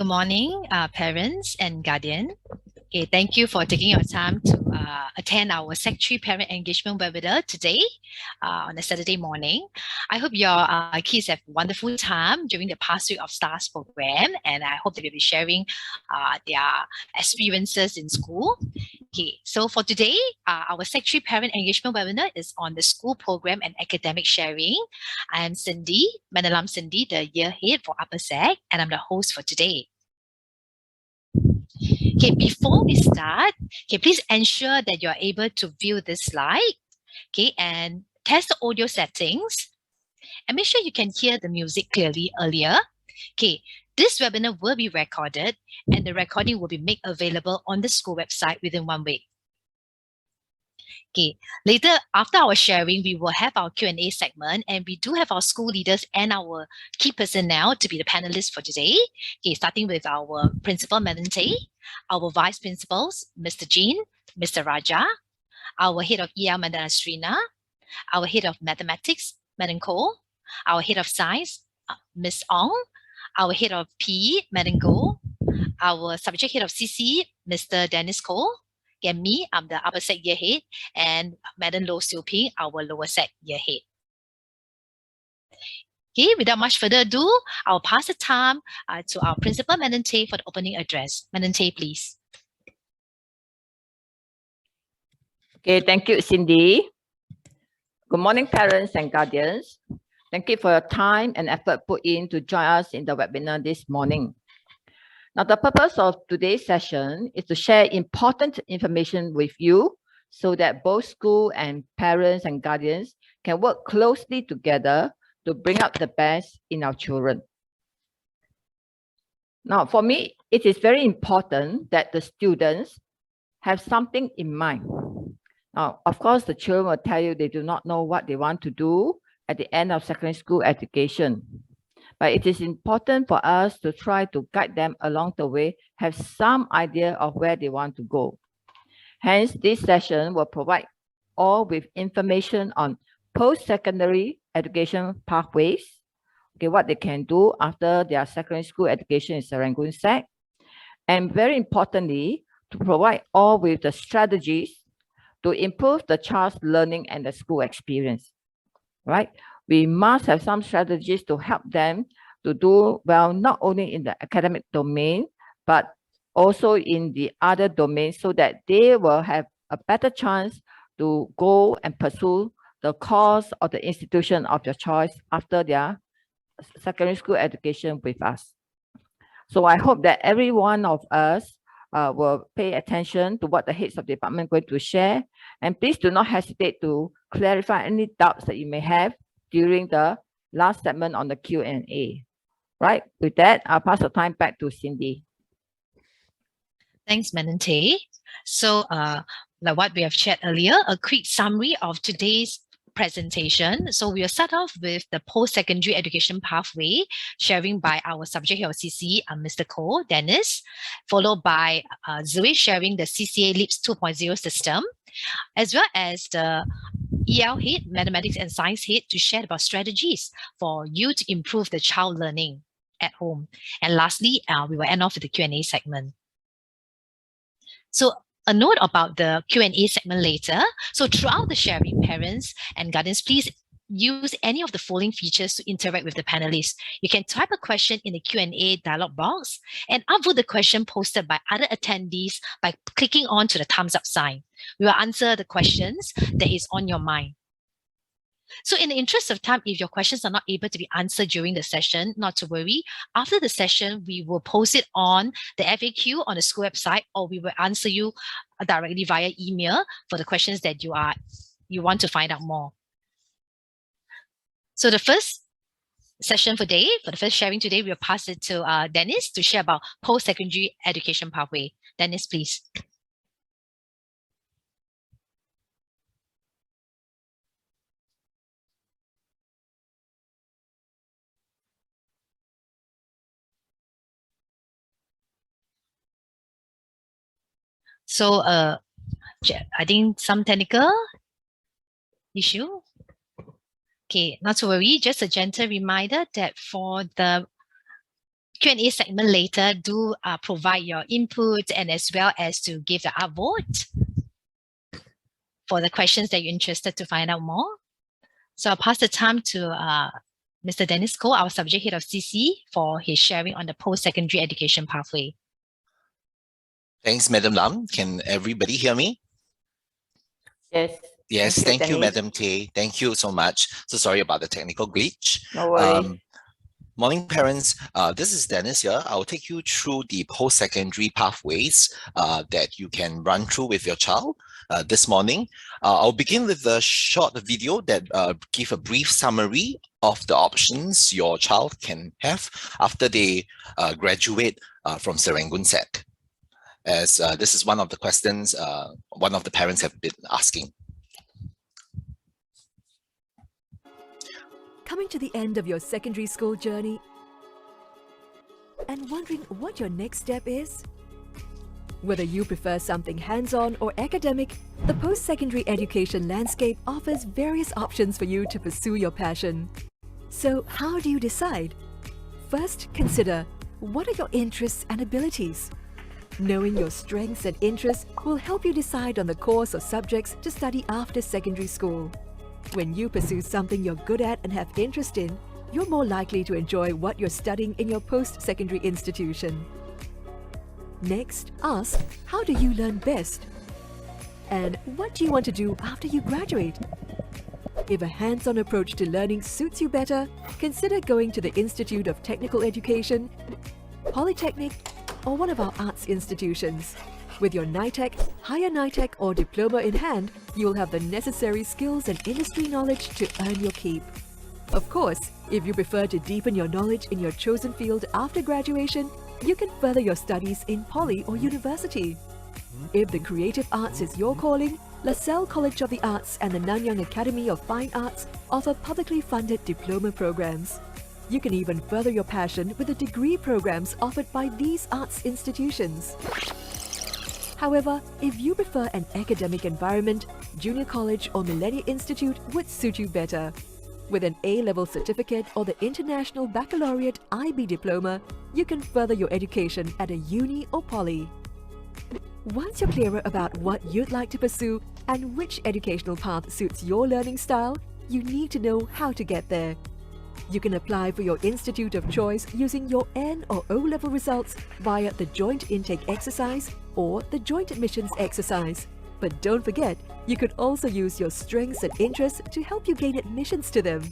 Good morning, parents and guardian. Okay, thank you for taking your time to attend our Sec 3 Parent Engagement webinar today on a Saturday morning. I hope your kids have wonderful time during the past week of STARS program, and I hope that they'll be sharing their experiences in school. Okay, so for today, our Sec 3 Parent Engagement webinar is on the school program and academic sharing. I am Cindy, Manalam Cindy, the year head for Upper Sec, and I'm the host for today. Okay, before we start, okay, please ensure that you're able to view this slide, okay, and test the audio settings, and make sure you can hear the music clearly earlier. Okay, this webinar will be recorded, and the recording will be made available on the school website within 1 week. Okay, later after our sharing, we will have our Q&A segment, and we do have our school leaders and our key personnel to be the panelists for today. Okay, starting with our principal, Madam Tay, our vice principals, Mr. Jean, Mr. Raja, our head of EL, Madam Asrina, our head of mathematics, Madam Ko, our head of science, Ms. Ong, our head of PE, Madam Go, our subject head of CC, Mr. Dennis Ko, and me, I'm the upper sec year head, and Madam Low Siu Ping, our lower sec year head. Okay, without much further ado, I'll pass the time to our principal, Madam Tay, for the opening address. Madam Tay, please. Okay, thank you, Cindy. Good morning, parents and guardians. Thank you for your time and effort put in to join us in the webinar this morning. Now, the purpose of today's session is to share important information with you so that both school and parents and guardians can work closely together to bring out the best in our children. Now, for me, it is very important that the students have something in mind. Now, of course, the children will tell you they do not know what they want to do at the end of secondary school education. But it is important for us to try to guide them along the way, have some idea of where they want to go. Hence, this session will provide all with information on post-secondary education pathways, okay, what they can do after their secondary school education in Serangoon Sec, and very importantly, to provide all with the strategies to improve the child's learning and the school experience, right? We must have some strategies to help them to do well, not only in the academic domain, but also in the other domains so that they will have a better chance to go and pursue the course or the institution of their choice after their secondary school education with us. So I hope that every one of us will pay attention to what the heads of department are going to share. And please do not hesitate to clarify any doubts that you may have during the last segment on the Q&A. Right, with that, I'll pass the time back to Cindy. Thanks, Madam Tay. So, like what we have shared earlier, a quick summary of today's presentation. So we'll start off with the post-secondary education pathway, sharing by our subject here of CC, Mr. Ko, Dennis, followed by Zoe sharing the CCA LEAPS 2.0 system, as well as the EL head, mathematics and science head, to share about strategies for you to improve the child learning at home. And lastly, we will end off with the Q&A segment. So a note about the Q&A segment later. So throughout the sharing, parents and guardians, please use any of the following features to interact with the panelists. You can type a question in the Q&A dialog box and upvote the question posted by other attendees by clicking on to the thumbs up sign. We will answer the questions that is on your mind. So in the interest of time, if your questions are not able to be answered during the session, not to worry. After the session, we will post it on the FAQ on the school website, or we will answer you directly via email for the questions that you want to find out more. So the first session for the first sharing today, we'll pass it to Dennis to share about post-secondary education pathway. Dennis, please. So I think some technical issue. Okay, not to worry, just a gentle reminder that for the Q&A segment later, do provide your input and as well as to give the upvote for the questions that you're interested to find out more. So I'll pass the time to Mr. Dennis Koh, our subject head of CC, for his sharing on the post-secondary education pathway. Thanks, Madam Lam. Can everybody hear me? Yes. Yes, thank you, Dennis. Madam Tay. Thank you so much. So sorry about the technical glitch. No worries. Morning, parents. This is Dennis here. I'll take you through the post-secondary pathways that you can run through with your child this morning. I'll begin with a short video that give a brief summary of the options your child can have after they graduate from Serangoon SEC, as this is one of the questions one of the parents have been asking. Coming to the end of your secondary school journey and wondering what your next step is? Whether you prefer something hands-on or academic, the post-secondary education landscape offers various options for you to pursue your passion. So how do you decide? First, consider what are your interests and abilities? Knowing your strengths and interests will help you decide on the course or subjects to study after secondary school. When you pursue something you're good at and have interest in, you're more likely to enjoy what you're studying in your post-secondary institution. Next, ask, how do you learn best? And what do you want to do after you graduate? If a hands-on approach to learning suits you better, consider going to the Institute of Technical Education, Polytechnic, or one of our arts institutions. With your NITEC, higher NITEC or diploma in hand, you will have the necessary skills and industry knowledge to earn your keep. Of course, if you prefer to deepen your knowledge in your chosen field after graduation, you can further your studies in poly or university. If the creative arts is your calling, LaSalle College of the Arts and the Nanyang Academy of Fine Arts offer publicly funded diploma programs. You can even further your passion with the degree programs offered by these arts institutions. However, if you prefer an academic environment, Junior College or Millennia Institute would suit you better. With an A-level certificate or the International Baccalaureate IB diploma, you can further your education at a uni or poly. Once you're clearer about what you'd like to pursue and which educational path suits your learning style, you need to know how to get there. You can apply for your institute of choice using your N or O-level results via the Joint Intake Exercise or the Joint Admissions Exercise. But don't forget, you could also use your strengths and interests to help you gain admissions to them.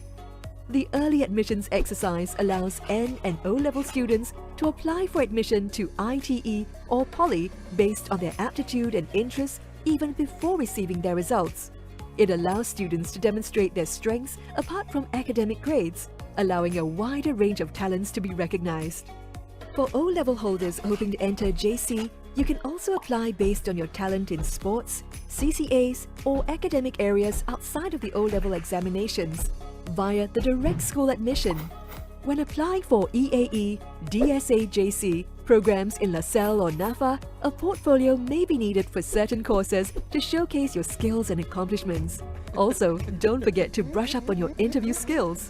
The Early Admissions Exercise allows N and O-level students to apply for admission to ITE or Poly based on their aptitude and interests even before receiving their results. It allows students to demonstrate their strengths apart from academic grades, allowing a wider range of talents to be recognized. For O-level holders hoping to enter JC, you can also apply based on your talent in sports, CCAs, or academic areas outside of the O-level examinations via the direct school admission. When applying for EAE, DSA JC programs in LaSalle or NAFA, a portfolio may be needed for certain courses to showcase your skills and accomplishments. Also, don't forget to brush up on your interview skills.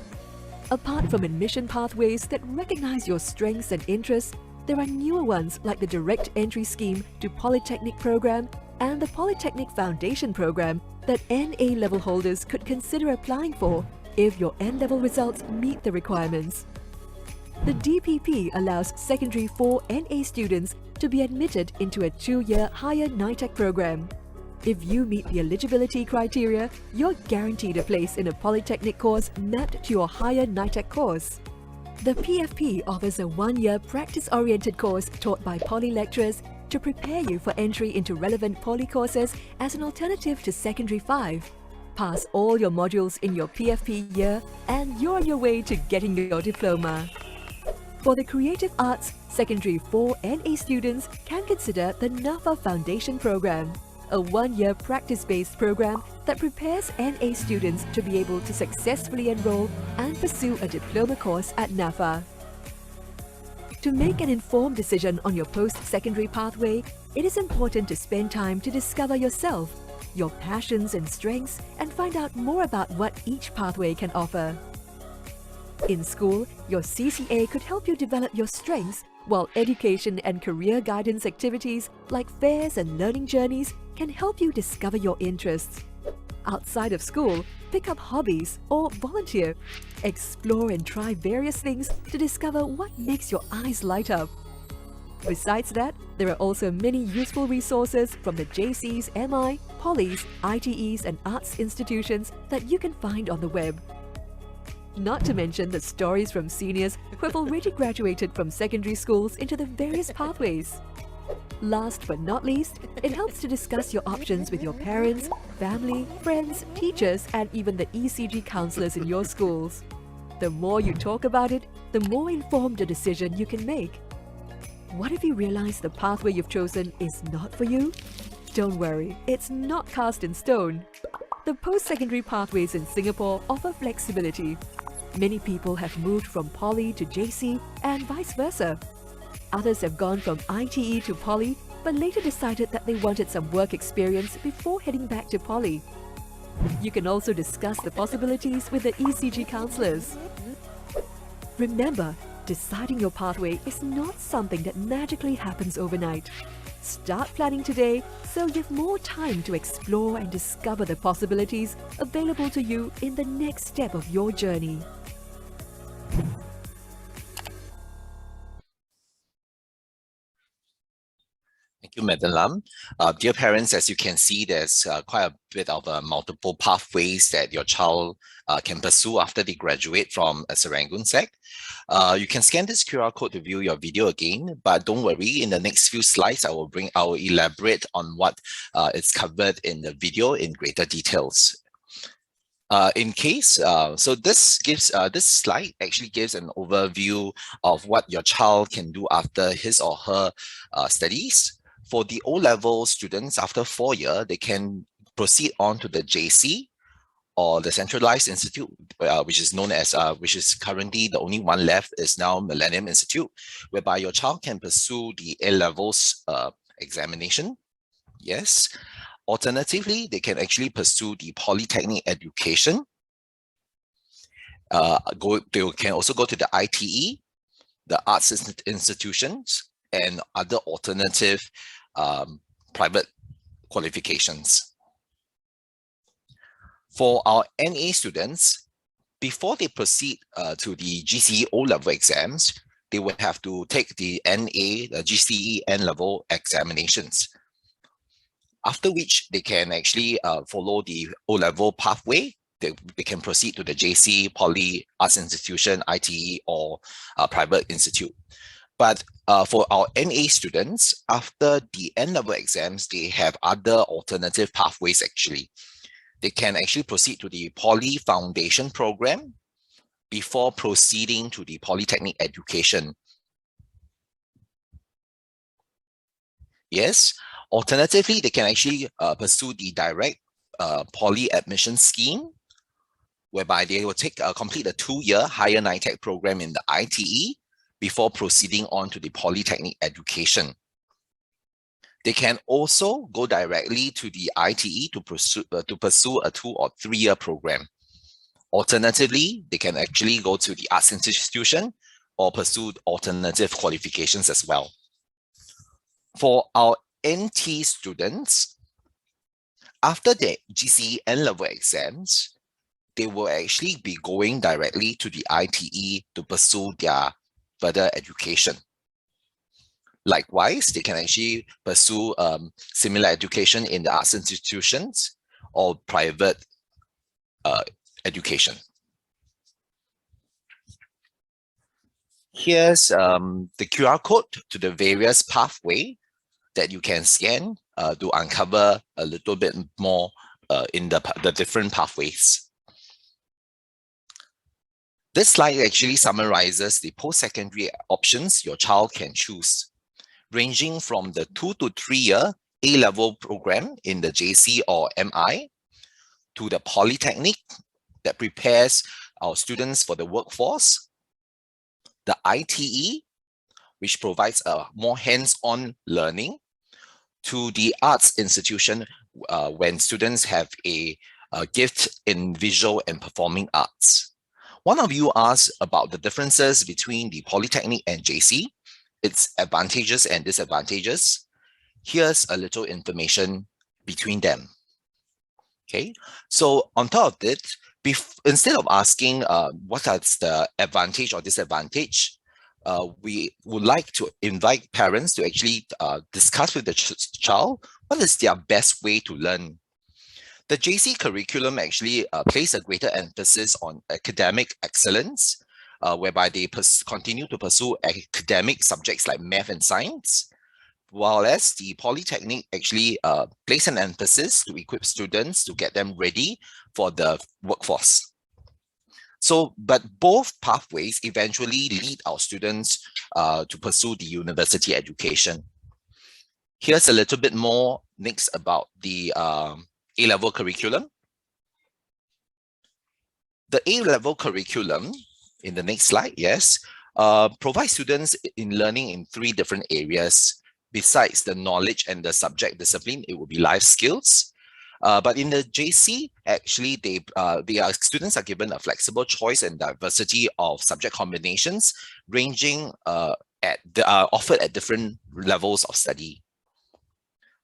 Apart from admission pathways that recognize your strengths and interests, there are newer ones like the Direct Entry Scheme to Polytechnic Program and the Polytechnic Foundation Program that NA level holders could consider applying for if your N-level results meet the requirements. The DPP allows Secondary 4 NA students to be admitted into a 2-year higher NITEC program. If you meet the eligibility criteria, you're guaranteed a place in a polytechnic course mapped to your higher NITEC course. The PFP offers a 1-year practice-oriented course taught by poly lecturers to prepare you for entry into relevant poly courses as an alternative to Secondary 5. Pass all your modules in your PFP year and you're on your way to getting your diploma. For the creative arts, Secondary 4 NA students can consider the NAFA Foundation Program, a 1-year practice-based program that prepares NA students to be able to successfully enroll and pursue a diploma course at NAFA. To make an informed decision on your post-secondary pathway, it is important to spend time to discover yourself, your passions and strengths, and find out more about what each pathway can offer. In school, your CCA could help you develop your strengths, while education and career guidance activities like fairs and learning journeys can help you discover your interests. Outside of school, pick up hobbies or volunteer. Explore and try various things to discover what makes your eyes light up. Besides that, there are also many useful resources from the JCs, MI, Polys, ITEs and arts institutions that you can find on the web. Not to mention the stories from seniors who have already graduated from secondary schools into the various pathways. Last but not least, it helps to discuss your options with your parents, family, friends, teachers, and even the ECG counselors in your schools. The more you talk about it, the more informed a decision you can make. What if you realize the pathway you've chosen is not for you? Don't worry, it's not cast in stone. The post-secondary pathways in Singapore offer flexibility. Many people have moved from Poly to JC and vice versa. Others have gone from ITE to Poly but later decided that they wanted some work experience before heading back to Poly. You can also discuss the possibilities with the ECG counselors. Remember, deciding your pathway is not something that magically happens overnight. Start planning today so you have more time to explore and discover the possibilities available to you in the next step of your journey. Thank you, Madam Lam. Dear parents, as you can see, there's quite a bit of multiple pathways that your child can pursue after they graduate from a Serangoon Sec. You can scan this QR code to view your video again, but don't worry, in the next few slides, I will elaborate on what is covered in the video in greater details. So this slide actually gives an overview of what your child can do after his or her studies. For the O-level students, after 4 years, they can proceed on to the JC or the Centralized Institute, which is known as, which is currently the only one left is now Millennium Institute, whereby your child can pursue the A-levels examination. Yes. Alternatively, they can actually pursue the polytechnic education. They can also go to the ITE, the arts institutions, and other alternative private qualifications. For our NA students, before they proceed to the GCE O-level exams, they will have to take the NA, the GCE N-level examinations. After which they can actually follow the O-level pathway. They can proceed to the JC, Poly, Arts Institution, ITE, or private institute. But for our NA students, after the N-level exams, they have other alternative pathways actually. They can actually proceed to the Poly Foundation program before proceeding to the polytechnic education. Yes. Alternatively, they can actually pursue the direct poly admission scheme, whereby they will complete a 2-year higher NITEC program in the ITE before proceeding on to the polytechnic education. They can also go directly to the ITE to pursue a 2 or 3-year program. Alternatively, they can actually go to the arts institution or pursue alternative qualifications as well. For our NT students, after the GCE N-level exams, they will actually be going directly to the ITE to pursue their further education. Likewise, they can actually pursue similar education in the arts institutions or private education. Here's the QR code to the various pathway that you can scan to uncover a little bit more in the different pathways. This slide actually summarizes the post-secondary options your child can choose, ranging from the 2 to 3-year A-level program in the JC or MI, to the polytechnic that prepares our students for the workforce, the ITE, which provides a more hands-on learning, to the arts institution when students have a gift in visual and performing arts. One of you asked about the differences between the Polytechnic and JC, its advantages and disadvantages. Here's a little information between them. Okay, so on top of it, instead of asking what is the advantage or disadvantage, we would like to invite parents to actually discuss with the child what is their best way to learn. The JC curriculum actually places a greater emphasis on academic excellence, whereby they continue to pursue academic subjects like math and science, while as the Polytechnic actually place an emphasis to equip students to get them ready for the workforce. So, but both pathways eventually lead our students to pursue the university education. Here's a little bit more next about the A-level curriculum. The A-level curriculum, in the next slide, yes, provides students in learning in 3 different areas. Besides the knowledge and the subject discipline, it will be life skills. But in the JC, actually, students are given a flexible choice and diversity of subject combinations, ranging offered at different levels of study.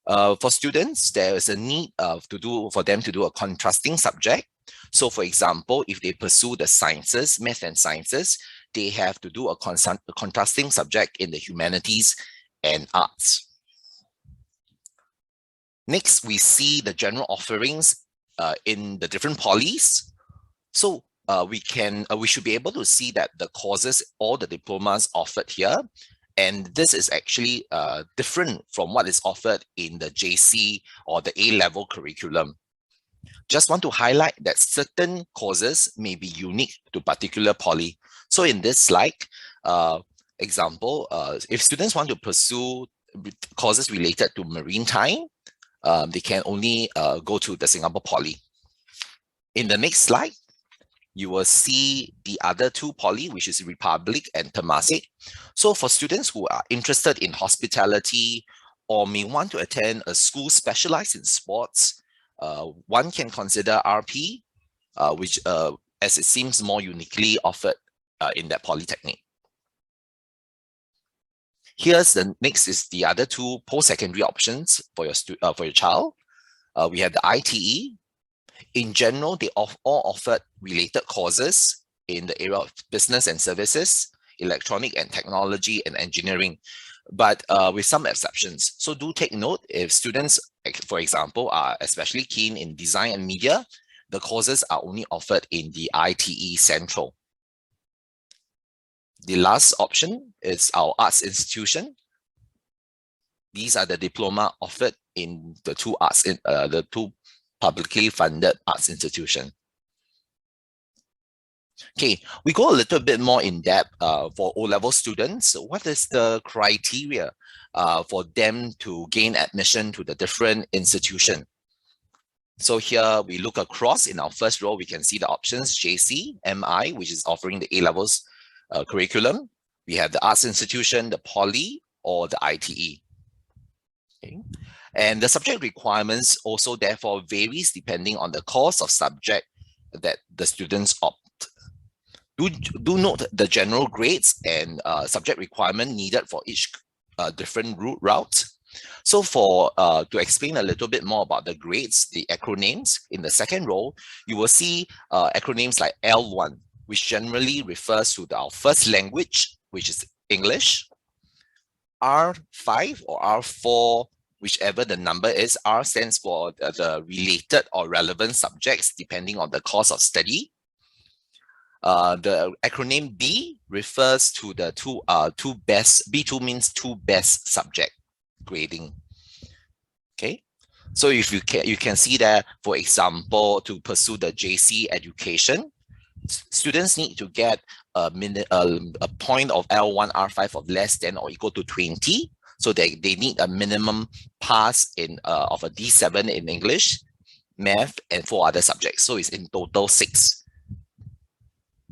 For students, there is a need for them to do a contrasting subject. So, for example, if they pursue the sciences, math and sciences, they have to do a contrasting subject in the humanities and arts. Next, we see the general offerings in the different polys. So we should be able to see that the courses or the diplomas offered here, and this is actually different from what is offered in the JC or the A-level curriculum. Just want to highlight that certain courses may be unique to particular poly. So in this slide, example, if students want to pursue courses related to maritime, they can only go to the Singapore Poly. In the next slide, you will see the other 2 poly, which is Republic and Temasek. So for students who are interested in hospitality or may want to attend a school specialized in sports, one can consider RP, which as it seems more uniquely offered in that Polytechnic. Here's the next is the other 2 post-secondary options for your child. We have the ITE. In general, they all offered related courses in the area of business and services, electronic and technology and engineering, but with some exceptions. So do take note, if students, for example, are especially keen in design and media, the courses are only offered in the ITE Central. The last option is our arts institution. These are the diploma offered in the 2 publicly funded arts institutions. Okay, we go a little bit more in depth for O-level students. What is the criteria for them to gain admission to the different institution? So here we look across. In our first row, we can see the options: JC, MI, which is offering the A-levels curriculum. We have the arts institution, the poly, or the ITE. Okay. And the subject requirements also therefore varies depending on the course of subject that the students opt. Do note the general grades and subject requirement needed for each different route. So for to explain a little bit more about the grades, the acronyms, in the second row, you will see acronyms like L1, which generally refers to our first language, which is English. R5 or R4, whichever the number is, R stands for the related or relevant subjects depending on the course of study. The acronym B refers to the two best. B2 means 2 best subject grading. Okay, so if you can see that, for example, to pursue the JC education, students need to get a point of L1 R5 of less than or equal to 20. So they need a minimum pass of a D7 in English, math, and 4 other subjects. So it's in total 6.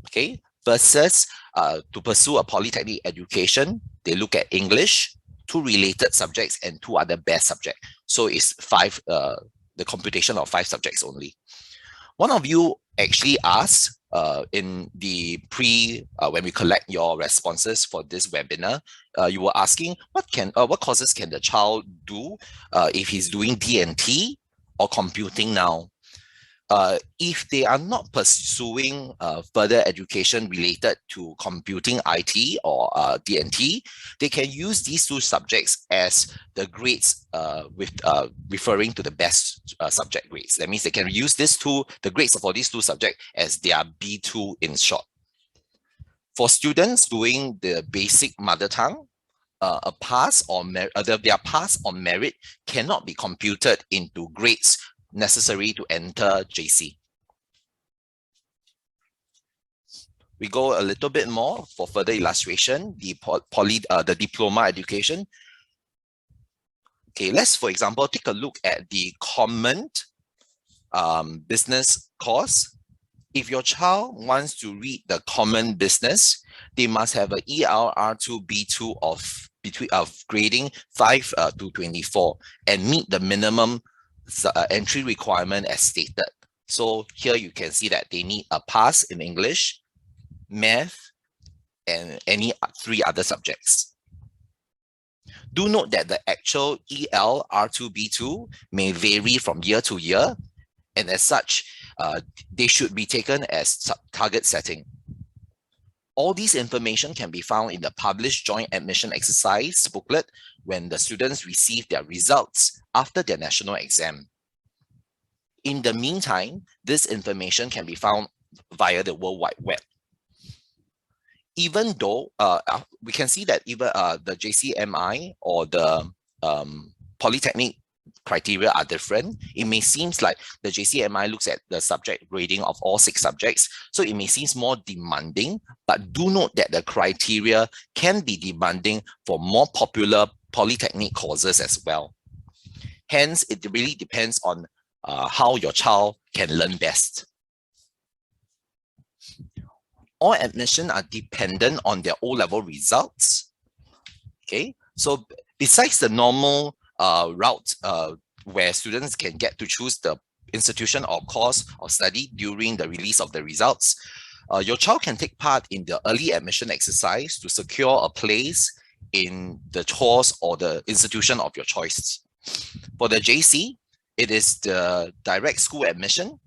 Okay, versus to pursue a polytechnic education, they look at English, 2 related subjects, and 2 other best subjects. So it's 5, the computation of 5 subjects only. One of you actually asked in the when we collect your responses for this webinar, you were asking what courses can the child do if he's doing D&T or computing now. If they are not pursuing further education related to computing, IT, or D&T, they can use these two subjects as the grades referring to the best subject grades. That means they can use the grades for these two subjects as their B2 in short. For students doing the basic mother tongue, their pass on merit cannot be computed into grades necessary to enter JC. We go a little bit more for further illustration, the diploma education. Okay, let's, for example, take a look at the common business course. If your child wants to read the common business, they must have an ELR2 B2 of grading 5 to 24 and meet the minimum entry requirement as stated. So here you can see that they need a pass in English, math, and any 3 other subjects. Do note that the actual EL R2B2 may vary from year to year, and as such, they should be taken as target setting. All these information can be found in the published joint admission exercise booklet when the students receive their results after their national exam. In the meantime, this information can be found via the World Wide Web. Even though we can see that even the JCMI or the Polytechnic criteria are different, it may seem like the JCMI looks at the subject grading of all 6 subjects, so it may seem more demanding, but do note that the criteria can be demanding for more popular Polytechnic courses as well. Hence, it really depends on how your child can learn best. All admission are dependent on their O-level results. Okay, so besides the normal route where students can get to choose the institution or course of study during the release of the results, your child can take part in the early admission exercise to secure a place in the course or the institution of your choice. For the JC, it is the direct school admission.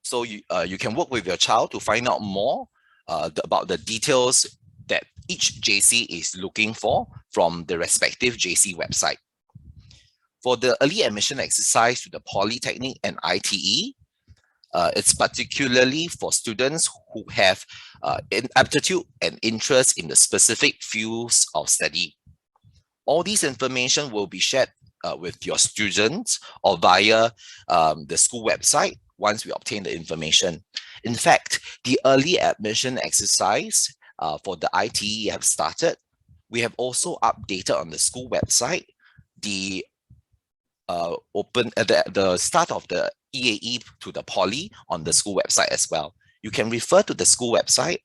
So you can work with your child to find out more about the details that each JC is looking for from the respective JC website. For the early admission exercise to the Polytechnic and ITE, it's particularly for students who have aptitude and interest in the specific fields of study. All these information will be shared with your students or via the school website once we obtain the information. In fact, the early admission exercise for the ITE have started. We have also updated on the school website the the start of the EAE to the Poly on the school website as well. You can refer to the school website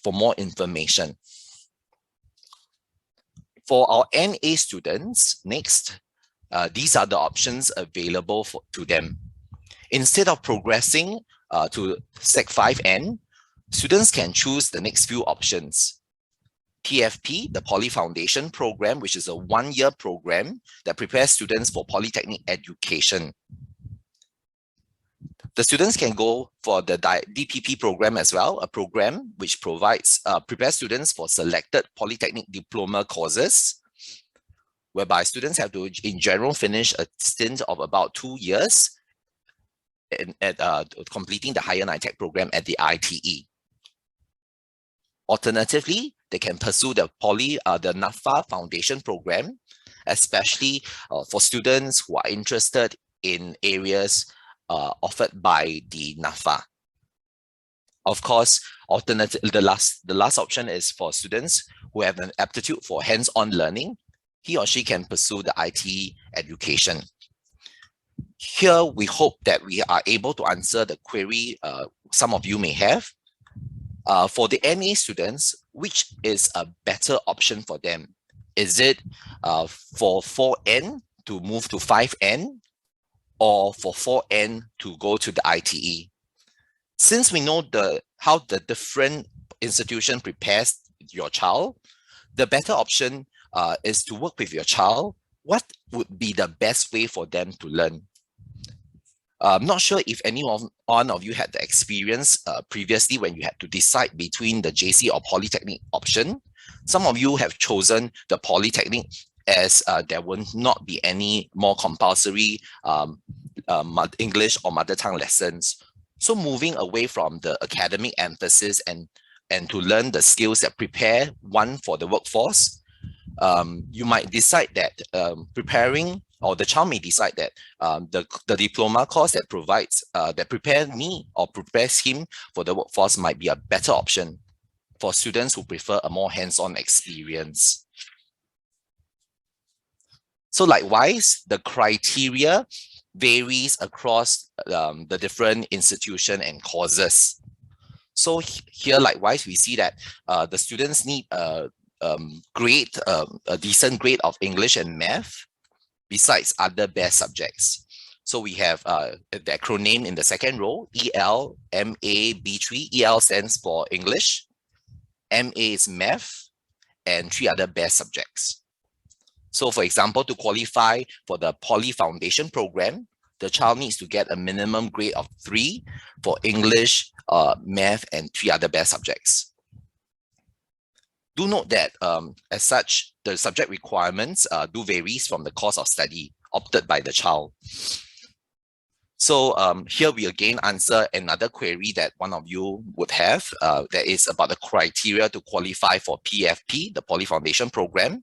for more information. For our NA students, next, these are the options available to them. Instead of progressing to Sec 5N, students can choose the next few options. PFP, the Poly Foundation program, which is a 1-year program that prepares students for Polytechnic education. The students can go for the DPP program as well, a program which prepares students for selected Polytechnic diploma courses, whereby students have to, in general, finish a stint of about 2 years at completing the higher NITEC program at the ITE. Alternatively, they can pursue the NAFA Foundation program, especially for students who are interested in areas offered by the NAFA. Of course, the last option is for students who have an aptitude for hands-on learning. He or she can pursue the IT education. Here, we hope that we are able to answer the query some of you may have. For the NA students, which is a better option for them? Is it for 4N to move to 5N? or for 4N to go to the ITE. Since we know how the different institution prepares your child, the better option is to work with your child. What would be the best way for them to learn? I'm not sure if any one of you had the experience previously when you had to decide between the JC or Polytechnic option. Some of you have chosen the Polytechnic as there will not be any more compulsory English or mother tongue lessons. So moving away from the academic emphasis and to learn the skills that prepare one for the workforce, you might decide that preparing, or the child may decide that the diploma course that provides, that prepares me or prepares him for the workforce might be a better option for students who prefer a more hands-on experience. So likewise, the criteria varies across the different institution and courses. So here, likewise, we see that the students need a decent grade of English and math, besides other best subjects. So we have the acronym in the second row, EL, MA, B3. EL stands for English, MA is math, and 3 other best subjects. So for example, to qualify for the Poly Foundation program, the child needs to get a minimum grade of 3 for English, math, and 3 other best subjects. Do note that as such, the subject requirements do vary from the course of study opted by the child. So here we again answer another query that one of you would have, that is about the criteria to qualify for PFP, the Poly Foundation program.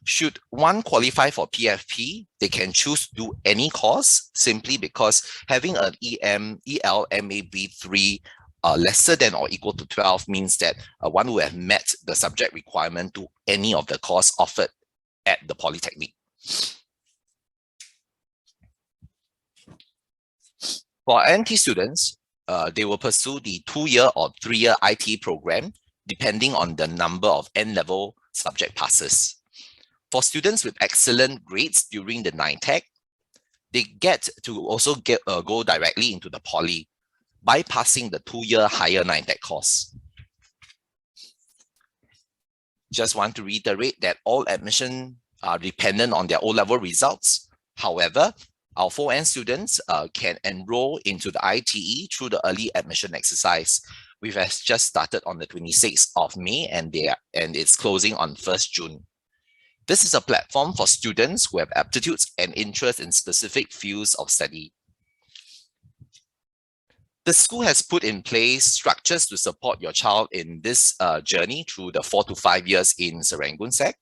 Should one qualify for PFP, they can choose to do any course simply because having an ELMAB3 lesser than or equal to 12 means that one will have met the subject requirement to any of the course offered at the Polytechnic. For NT students, they will pursue the 2-year or 3-year IT program, depending on the number of N-level subject passes. For students with excellent grades during the NITEC, they get to also go directly into the Poly, bypassing the 2-year higher NITEC course. Just want to reiterate that all admission are dependent on their O-level results. However, our 4N students can enroll into the ITE through the early admission exercise. We have just started on the 26th of May and it's closing on 1st June. This is a platform for students who have aptitudes and interest in specific fields of study. The school has put in place structures to support your child in this journey through the 4 to 5 years in Serangoon SEC.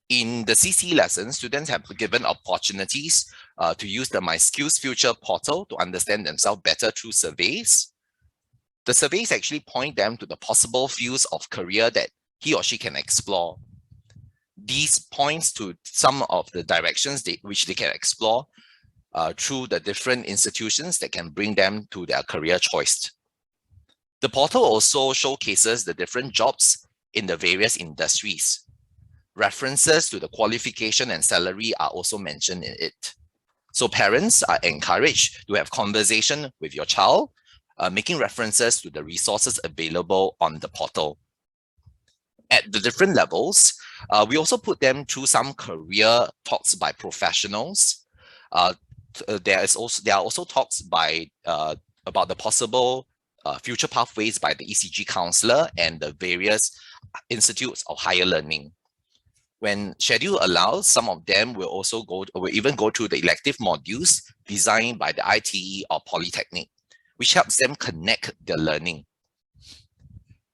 In the CC lessons, students have been given opportunities to use the My Skills Future portal to understand themselves better through surveys. The surveys actually point them to the possible fields of career that he or she can explore. These points to some of the directions which they can explore through the different institutions that can bring them to their career choice. The portal also showcases the different jobs in the various industries. References to the qualification and salary are also mentioned in it. So parents are encouraged to have conversation with your child, making references to the resources available on the portal. At the different levels, we also put them through some career talks by professionals. There are also talks by about the possible future pathways by the ECG counselor and the various institutes of higher learning. When schedule allows, some of them will even go through the elective modules designed by the ITE or Polytechnic, which helps them connect their learning.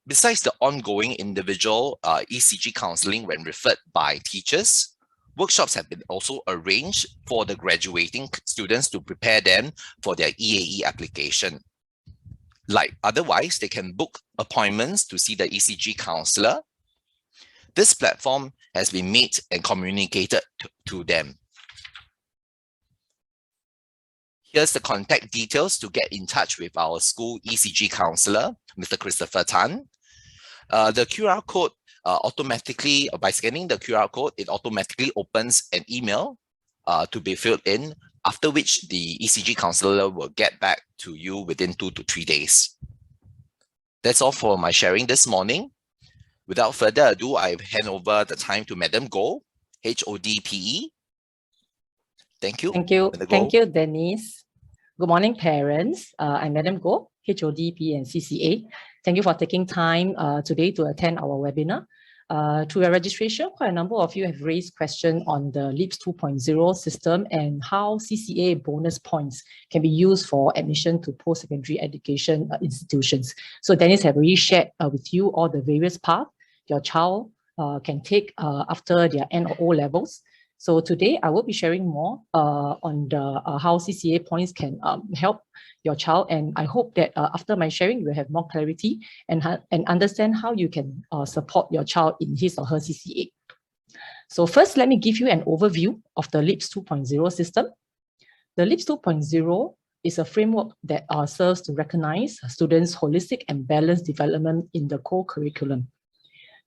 Besides the ongoing individual ECG counseling when referred by teachers, workshops have been also arranged for the graduating students to prepare them for their EAE application. Like otherwise, they can book appointments to see the ECG counselor. This platform has been made and communicated to them. Here's the contact details to get in touch with our school ECG counselor, Mr. Christopher Tan. The QR code automatically, by scanning the QR code, it automatically opens an email to be filled in after which the ECG counselor will get back to you within 2 to 3 days. That's all for my sharing this morning. Without further ado, I hand over the time to Madam Goh, HODPE. Thank you. Thank you. Madam Thank Goh. you, Denise. Good morning, parents. I'm Madam Goh, HODP and CCA. Thank you for taking time today to attend our webinar. Through your registration, quite a number of you have raised questions on the LEAPS 2.0 system and how CCA bonus points can be used for admission to post-secondary education institutions. So Dennis have already shared with you all the various paths your child can take after their end of O-levels. So today I will be sharing more on the how CCA points can help your child, and I hope that after my sharing you will have more clarity and understand how you can support your child in his or her CCA. So first, let me give you an overview of the LEAPS 2.0 system. The LEAPS 2.0 is a framework that serves to recognize students' holistic and balanced development in the core curriculum.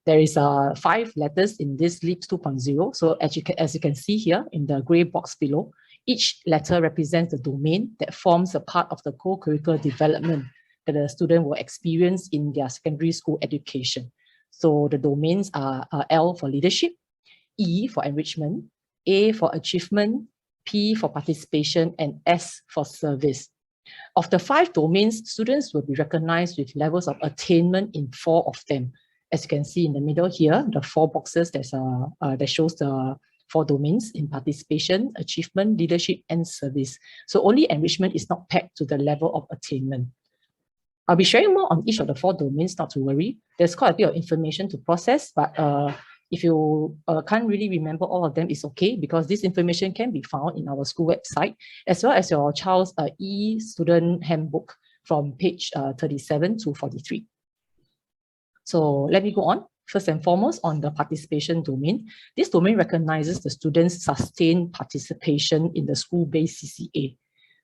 There is 5 letters in this LEAPS 2.0. So as you can see here in the gray box below, each letter represents the domain that forms a part of the co-curricular development that the student will experience in their secondary school education. So the domains are L for leadership, E for enrichment, A for achievement, P for participation, and S for service. Of the 5 domains, students will be recognized with levels of attainment in 4 of them. As you can see in the middle here, the 4 boxes that shows the 4 domains in participation, achievement, leadership, and service. So only enrichment is not pegged to the level of attainment. I'll be sharing more on each of the 4 domains, not to worry. There's quite a bit of information to process, but if you can't really remember all of them, it's okay, because this information can be found in our school website, as well as your child's e-student handbook from page 37 to 43. So let me go on. First and foremost, on the participation domain, this domain recognizes the students' sustained participation in the school-based CCA.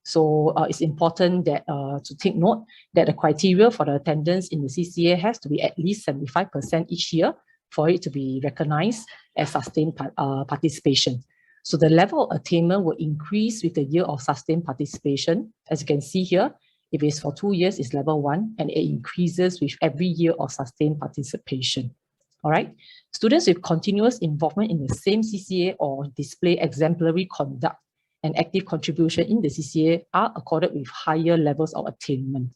So it's important that to take note that the criteria for the attendance in the CCA has to be at least 75% each year for it to be recognized as sustained participation. So the level of attainment will increase with the year of sustained participation. As you can see here, if it's for 2 years, it's level 1, and it increases with every year of sustained participation. All right. Students with continuous involvement in the same CCA or display exemplary conduct and active contribution in the CCA are accorded with higher levels of attainment.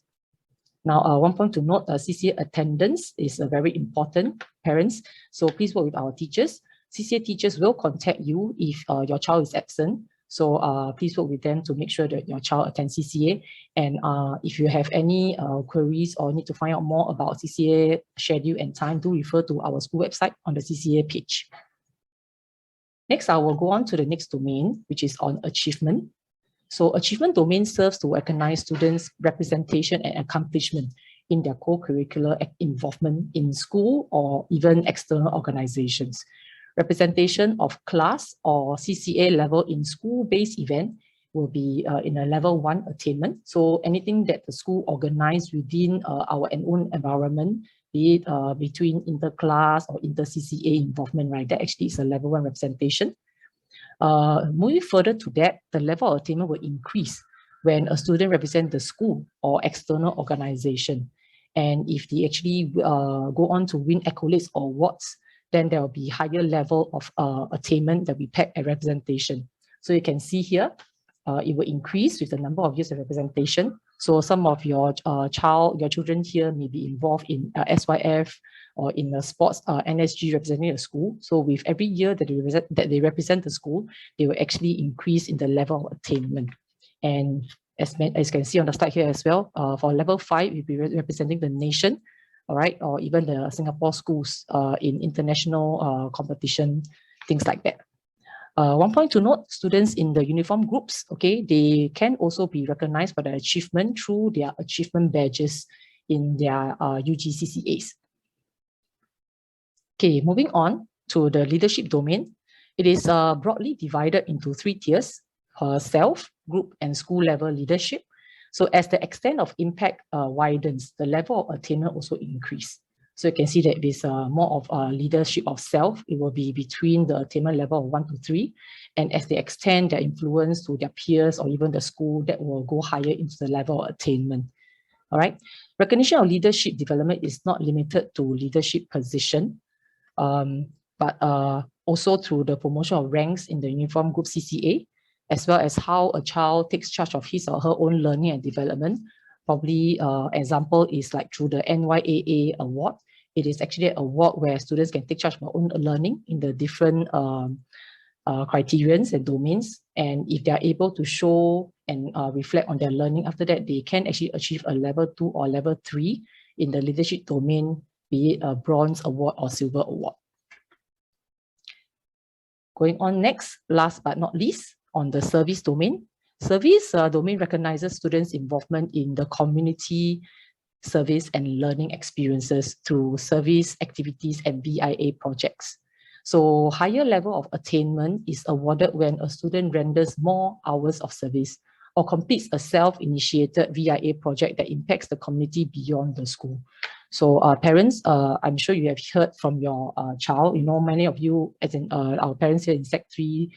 Now, one point to note, CCA attendance is very important, parents. So please work with our teachers. CCA teachers will contact you if your child is absent. So please work with them to make sure that your child attends CCA. And if you have any queries or need to find out more about CCA schedule and time, do refer to our school website on the CCA page. Next, I will go on to the next domain, which is on achievement. So achievement domain serves to recognize students' representation and accomplishment in their co-curricular involvement in school or even external organizations. Representation of class or CCA level in school-based event will be in a level 1 attainment. So anything that the school organized within our own environment, be it between inter-class or inter-CCA involvement, right? That actually is a level 1 representation. Moving further to that, the level of attainment will increase when a student represents the school or external organization. And if they actually go on to win accolades or awards, then there will be higher level of attainment that we peg at representation. So you can see here, it will increase with the number of years of representation. So some of your children here may be involved in SYF or in the sports NSG representing the school. So with every year that they represent the school, they will actually increase in the level of attainment. And as you can see on the slide here as well, for level 5, we'll be representing the nation, all right, or even the Singapore schools in international competition, things like that. One point to note, students in the uniform groups, okay, they can also be recognized for their achievement through their achievement badges in their UGCCAs. Okay, moving on to the leadership domain. It is broadly divided into 3 tiers: self, group, and school level leadership. So as the extent of impact widens, the level of attainment also increase. So you can see that it's more of a leadership of self. It will be between the attainment level of 1 to 3. And as they extend their influence to their peers or even the school, that will go higher into the level of attainment. All right. Recognition of leadership development is not limited to leadership position, but also through the promotion of ranks in the uniform group CCA, as well as how a child takes charge of his or her own learning and development. Probably example is like through the NYAA award. It is actually an award where students can take charge of their own learning in the different criterions and domains. And if they are able to show and reflect on their learning after that, they can actually achieve a level 2 or level 3 in the leadership domain, be it a bronze award or silver award. Going on next, last but not least, on the service domain. Service domain recognizes students' involvement in the community service and learning experiences through service activities and VIA projects. So higher level of attainment is awarded when a student renders more hours of service or completes a self-initiated VIA project that impacts the community beyond the school. So parents, I'm sure you have heard from your child, many of you, as in our parents here in Sec 3,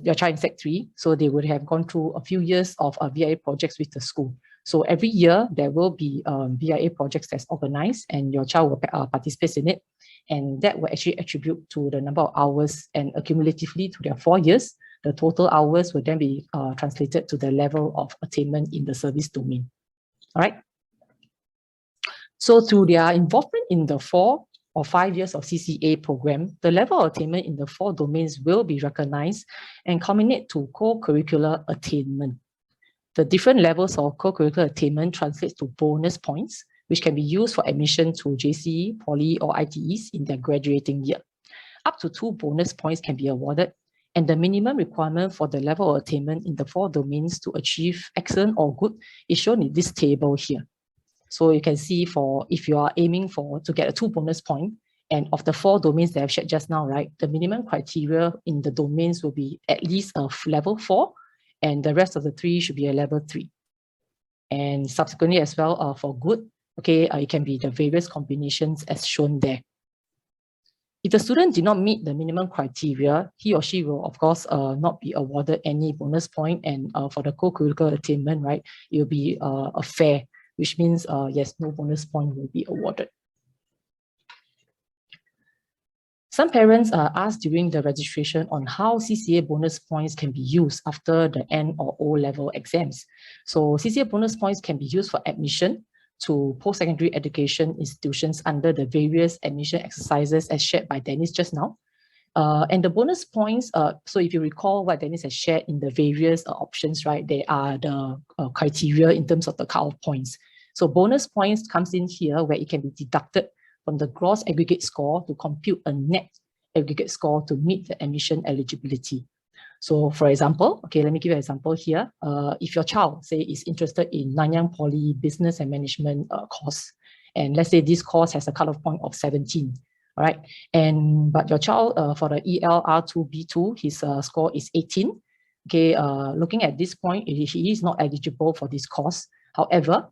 your child in Sec 3, so they would have gone through a few years of VIA projects with the school. So every year there will be VIA projects that's organized and your child will participate in it. And that will actually attribute to the number of hours, and accumulatively to their 4 years, the total hours will then be translated to the level of attainment in the service domain. All right. So through their involvement in the 4 or 5 years of CCA program, the level of attainment in the 4 domains will be recognized and culminate to co-curricular attainment. The different levels of co-curricular attainment translates to bonus points, which can be used for admission to JC, Poly, or ITEs in their graduating year. Up to 2 bonus points can be awarded, and the minimum requirement for the level of attainment in the 4 domains to achieve excellent or good is shown in this table here. So you can see if you are aiming to get a 2 bonus point, and of the 4 domains that I've shared just now, right, the minimum criteria in the domains will be at least a level 4, and the rest of the 3 should be a level 3. And subsequently as well, for good, okay, it can be the various combinations as shown there. If the student did not meet the minimum criteria, he or she will, of course, not be awarded any bonus point. And for the co-curricular attainment, right, it will be a fair, which means, yes, no bonus point will be awarded. Some parents are asked during the registration on how CCA bonus points can be used after the N or O level exams. So CCA bonus points can be used for admission to post-secondary education institutions under the various admission exercises as shared by Dennis just now. And the bonus points, so if you recall what Dennis has shared in the various options, right, they are the criteria in terms of the cut-off points. So bonus points comes in here where it can be deducted from the gross aggregate score to compute a net aggregate score to meet the admission eligibility. So for example, okay, let me give you an example here. If your child, say, is interested in Nanyang Poly Business and Management course, and let's say this course has a cutoff point of 17, all right? But your child, for the ELR2B2, his score is 18. Okay, looking at this point, he is not eligible for this course. However,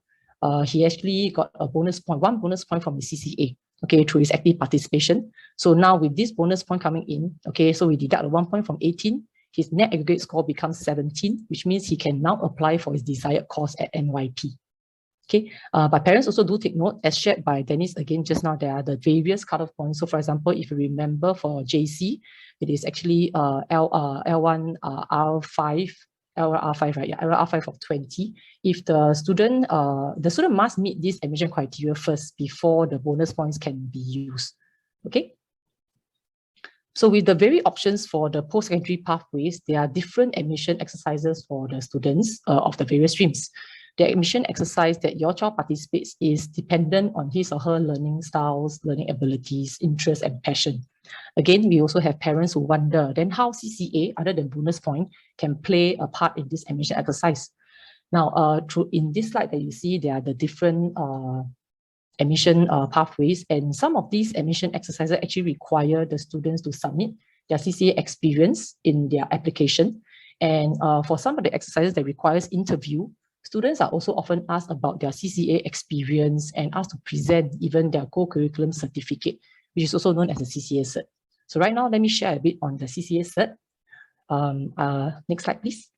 he actually got a bonus point, 1 bonus point from the CCA, okay, through his active participation. So now with this bonus point coming in, okay, so we deduct 1 point from 18, his net aggregate score becomes 17, which means he can now apply for his desired course at NYP. Okay, but parents also do take note, as shared by Dennis again just now, there are the various cutoff points. So for example, if you remember for JC, it is actually L1 R5, LR5, right? Yeah, LR5 of 20. If the student must meet this admission criteria first before the bonus points can be used. Okay. So with the very options for the post-secondary pathways, there are different admission exercises for the students of the various streams. The admission exercise that your child participates is dependent on his or her learning styles, learning abilities, interests, and passion. Again, we also have parents who wonder, then how CCA, other than bonus point, can play a part in this admission exercise. Now, in this slide that you see, there are the different admission pathways, and some of these admission exercises actually require the students to submit their CCA experience in their application. And for some of the exercises that requires interview, students are also often asked about their CCA experience and asked to present even their co-curriculum certificate, which is also known as a CCA cert. So right now, let me share a bit on the CCA cert. Next slide, please.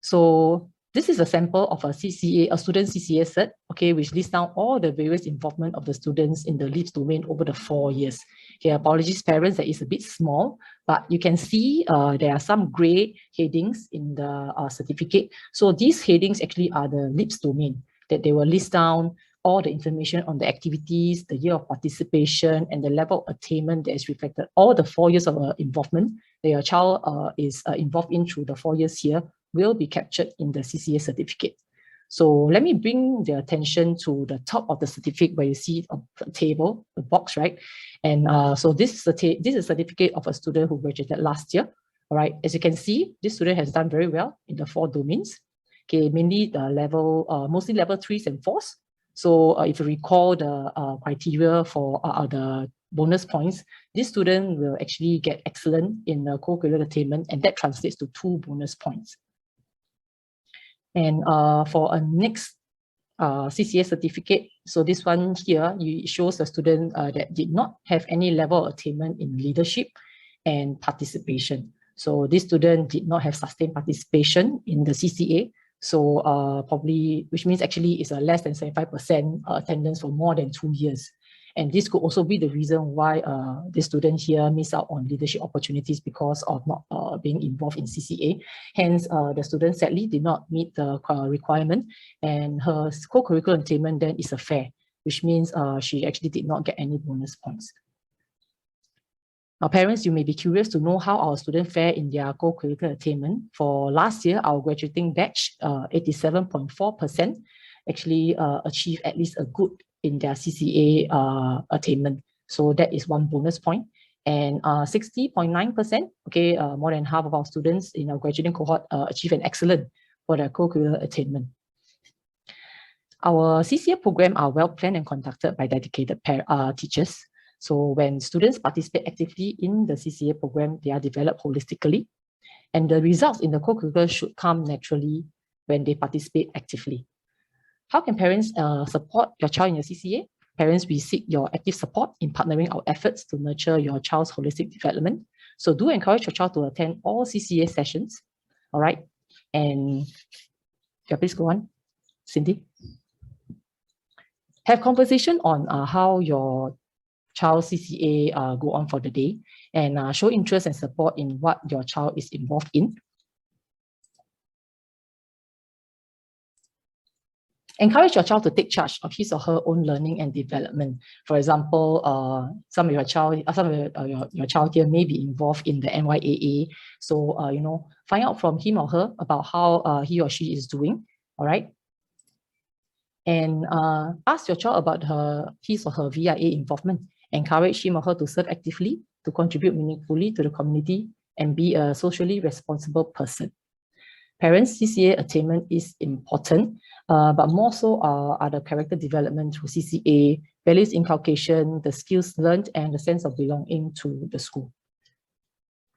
So this is a sample of a CCA, a student CCA cert, okay, which lists down all the various involvement of the students in the LEAPS domain over the 4 years. Okay, apologies parents, that is a bit small, but you can see there are some gray headings in the certificate. So these headings actually are the LEAPS domain, that they will list down all the information on the activities, the year of participation, and the level of attainment that is reflected. All the 4 years of involvement that your child is involved in through the 4 years here will be captured in the CCA certificate. So let me bring the attention to the top of the certificate where you see a table, a box, right? And so this is a certificate of a student who graduated last year. All right, as you can see, this student has done very well in the 4 domains. Okay, mainly the level, mostly level 3s and 4s. So if you recall the criteria for the bonus points, this student will actually get excellent in the co-curricular attainment, and that translates to 2 bonus points. And for a next CCA certificate, so this one here, it shows the student that did not have any level of attainment in leadership and participation. So this student did not have sustained participation in the CCA. So probably, which means actually it's a less than 75% attendance for more than 2 years. And this could also be the reason why this student here missed out on leadership opportunities because of not being involved in CCA. Hence, the student sadly did not meet the requirement, and her co-curricular attainment then is a fair, which means she actually did not get any bonus points. Now, parents, you may be curious to know how our students fare in their co-curricular attainment. For last year, our graduating batch, 87.4% actually achieved at least a good in their CCA attainment. So that is 1 bonus point. And 60.9%, okay, more than half of our students in our graduating cohort achieve an excellent for their co-curricular attainment. Our CCA program are well planned and conducted by dedicated teachers. So when students participate actively in the CCA program, they are developed holistically. And the results in the co-curricular should come naturally when they participate actively. How can parents support your child in your CCA? Parents, we seek your active support in partnering our efforts to nurture your child's holistic development. So do encourage your child to attend all CCA sessions. All right. And yeah, please go on, Cindy. Have conversation on how your child's CCA go on for the day, and show interest and support in what your child is involved in. Encourage your child to take charge of his or her own learning and development. For example, some of your child here may be involved in the NYAA. So, you know, find out from him or her about how he or she is doing. All right. And ask your child about his or her VIA involvement. Encourage him or her to serve actively, to contribute meaningfully to the community, and be a socially responsible person. Parents, CCA attainment is important, but more so are the character development through CCA, values inculcation, the skills learned, and the sense of belonging to the school.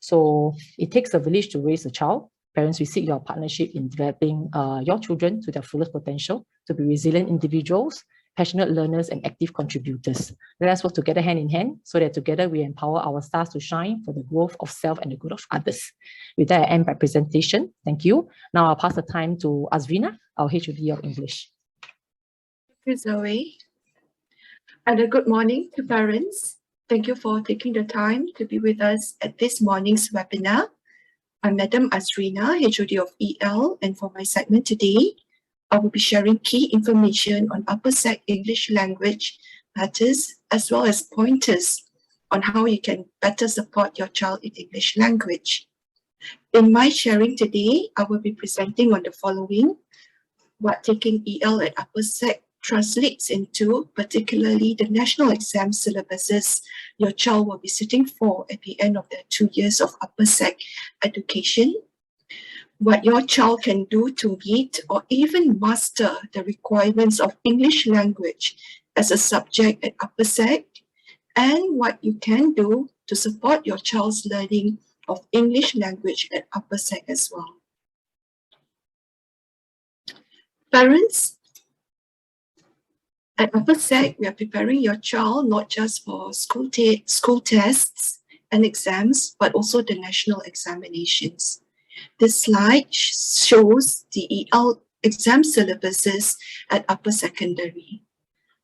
So it takes a village to raise a child. Parents, we seek your partnership in developing your children to their fullest potential, to be resilient individuals, passionate learners, and active contributors. Let us work together hand in hand so that together we empower our stars to shine for the growth of self and the good of others. With that, I end my presentation. Thank you. Now I'll pass the time to Azrina, our HOD of English. Thank you, Zoe. And a good morning to parents. Thank you for taking the time to be with us at this morning's webinar. I'm Madam Azrina, HOD of EL, and for my segment today, I will be sharing key information on Upper Sec English language matters, as well as pointers on how you can better support your child in English language. In my sharing today, I will be presenting on the following: what taking EL at Upper Sec translates into, particularly the national exam syllabuses your child will be sitting for at the end of their 2 years of Upper Sec education, what your child can do to meet or even master the requirements of English language as a subject at Upper Sec, and what you can do to support your child's learning of English language at Upper Sec as well. Parents, at Upper Sec, we are preparing your child not just for school tests and exams, but also the national examinations. This slide shows the EL exam syllabuses at upper secondary.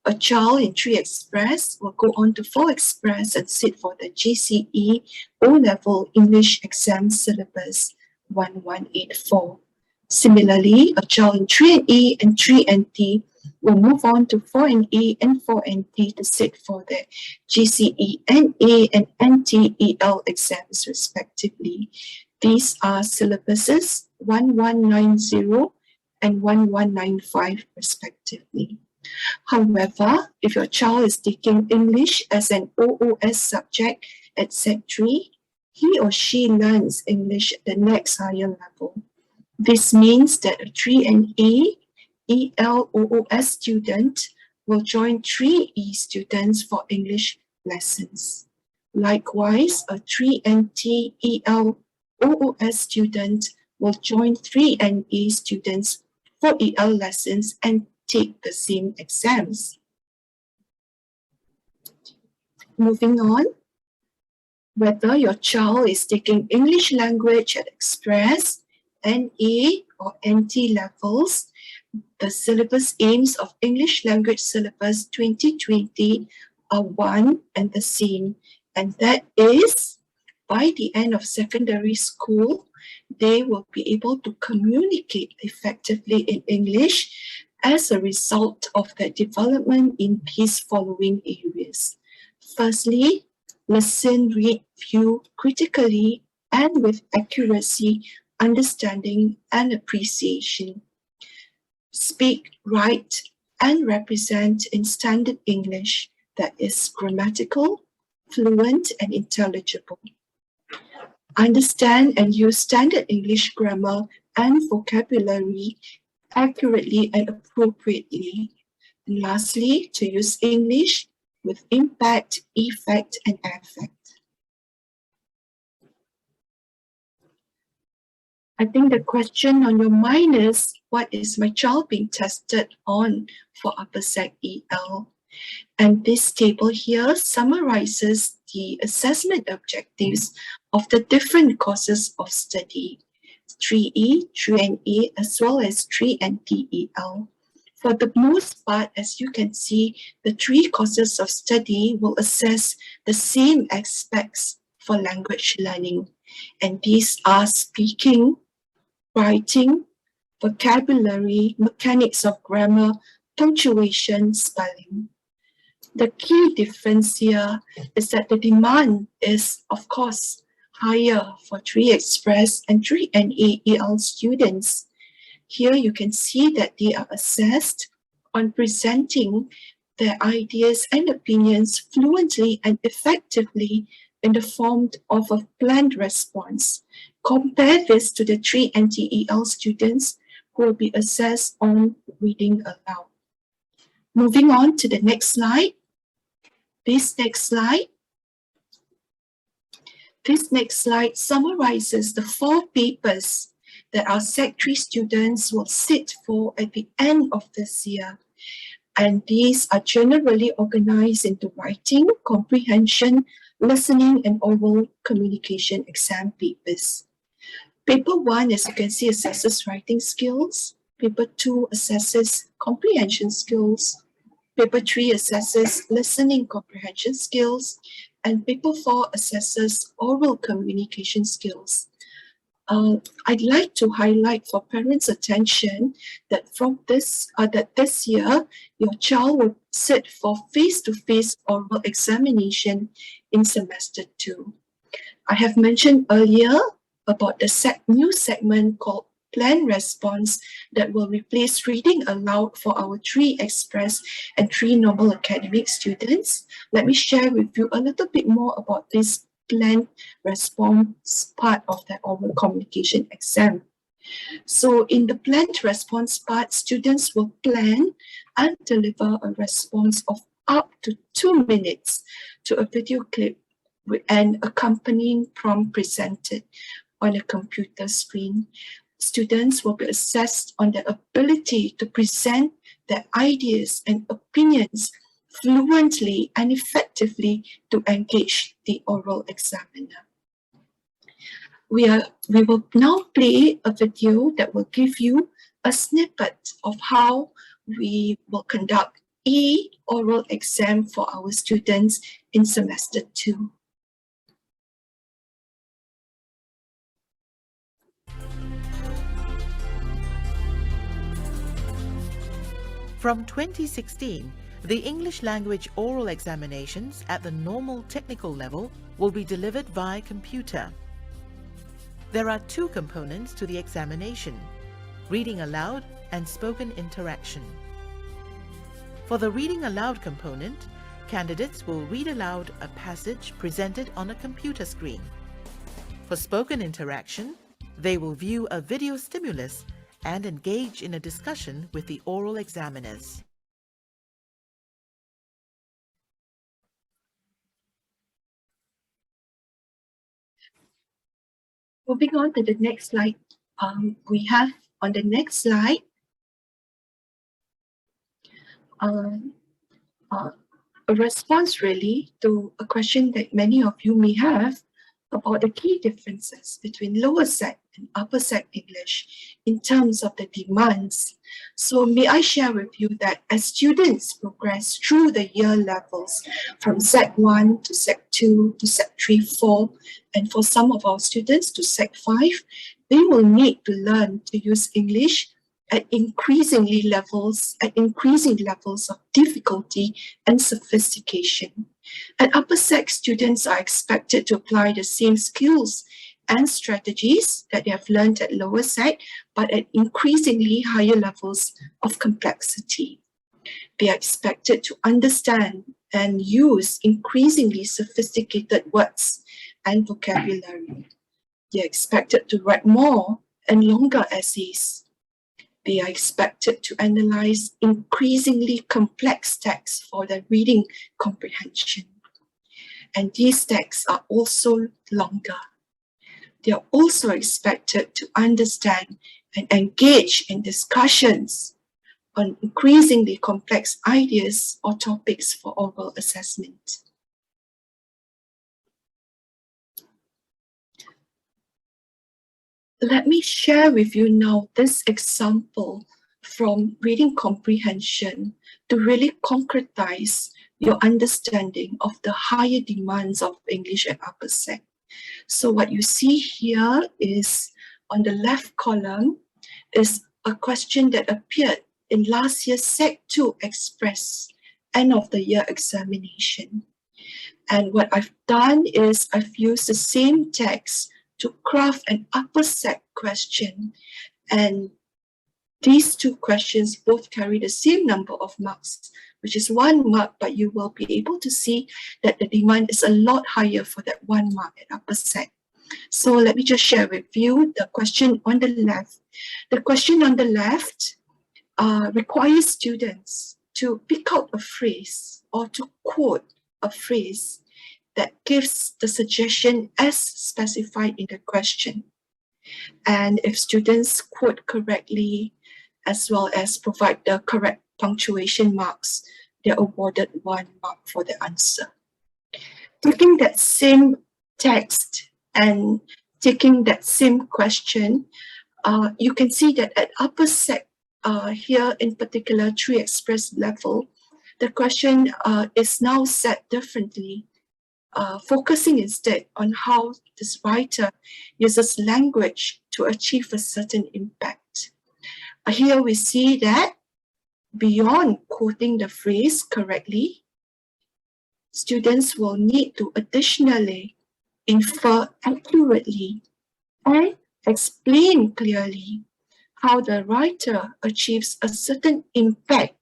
A child in 3 Express will go on to 4 Express and sit for the GCE O-Level English Exam Syllabus 1184. Similarly, a child in 3NE and 3NT will move on to 4NE and 4NT to sit for the GCE NA and NTEL exams respectively. These are syllabuses 1190 and 1195 respectively. However, if your child is taking English as an OOS subject at Set 3, he or she learns English at the next higher level. This means that a 3NE ELOOS student will join 3E students for English lessons. Likewise, a 3NT ELOOS student will join 3NE students for EL lessons and take the same exams. Moving on, whether your child is taking English language at Express, NA or NT levels, the syllabus aims of English language syllabus 2020 are one and the same, and that is by the end of secondary school, they will be able to communicate effectively in English as a result of their development in these following areas. Firstly, listen, read, view critically and with accuracy, understanding and appreciation. Speak, write and represent in standard English that is grammatical, fluent and intelligible. Understand and use standard English grammar and vocabulary accurately and appropriately. And lastly, to use English with impact, effect, and affect. I think the question on your mind is, what is my child being tested on for Upper Sec EL? And this table here summarizes the assessment objectives of the different courses of study, 3E, 3NE, as well as 3NTEL. For the most part, as you can see, the 3 courses of study will assess the same aspects for language learning. And these are speaking, writing, vocabulary, mechanics of grammar, punctuation, spelling. The key difference here is that the demand is, of course, higher for 3 Express and 3NE EL students. Here you can see that they are assessed on presenting their ideas and opinions fluently and effectively in the form of a planned response. Compare this to the 3NTEL students who will be assessed on reading aloud. Moving on to the next slide. This next slide summarizes the 4 papers that our Sec 3 students will sit for at the end of this year. And these are generally organized into writing, comprehension, listening, and oral communication exam papers. Paper 1, as you can see, assesses writing skills. Paper 2 assesses comprehension skills. Paper 3 assesses listening comprehension skills. And paper 4 assesses oral communication skills. I'd like to highlight for parents' attention that this year, your child will sit for face-to-face oral examination in semester 2. I have mentioned earlier about the new segment called Plan Response that will replace reading aloud for our 3 Express and 3 Normal Academic students. Let me share with you a little bit more about this Plan Response part of the oral communication exam. So in the planned response part, students will plan and deliver a response of up to 2 minutes to a video clip with an accompanying prompt presented on a computer screen. students will be assessed on their ability to present their ideas and opinions fluently and effectively to engage the oral examiner. We will now play a video that will give you a snippet of how we will conduct oral exam for our students in semester 2. From 2016, the English language oral examinations at the normal technical level will be delivered via computer. There are two components to the examination: reading aloud and spoken interaction. For the reading aloud component, candidates will read aloud a passage presented on a computer screen. For spoken interaction, they will view a video stimulus and engage in a discussion with the oral examiners. Moving on to the next slide, we have on the next slide a response really to a question that many of you may have about the key differences between lower sec and upper sec English in terms of the demands. So may I share with you that as students progress through the year levels from Sec 1 to Sec 2 to Sec 3, 4, and for some of our students to Sec 5, they will need to learn to use English at increasing levels of difficulty and sophistication. At upper sec, students are expected to apply the same skills and strategies that they have learned at lower sec, but at increasingly higher levels of complexity. They are expected to understand and use increasingly sophisticated words and vocabulary. They are expected to write more and longer essays. They are expected to analyze increasingly complex texts for their reading comprehension. And these texts are also longer. They are also expected to understand and engage in discussions on increasingly complex ideas or topics for oral assessment. Let me share with you now this example from reading comprehension to really concretize your understanding of the higher demands of English at upper sec. So what you see here is on the left column is a question that appeared in last year's Sec 2 Express end of the year examination. And what I've done is I've used the same text to craft an upper sec question, and these two questions both carry the same number of marks, which is 1 mark, but you will be able to see that the demand is a lot higher for that 1 mark at upper sec. So let me just share with you the question on the left. The question on the left requires students to pick out a phrase or to quote a phrase that gives the suggestion as specified in the question. And if students quote correctly, as well as provide the correct punctuation marks, they're awarded 1 mark for the answer. Taking that same text and taking that same question, you can see that at upper sec, here in particular 3 Express level, the question is now set differently. Focusing instead on how this writer uses language to achieve a certain impact. Here we see that beyond quoting the phrase correctly, students will need to additionally infer accurately and explain clearly how the writer achieves a certain impact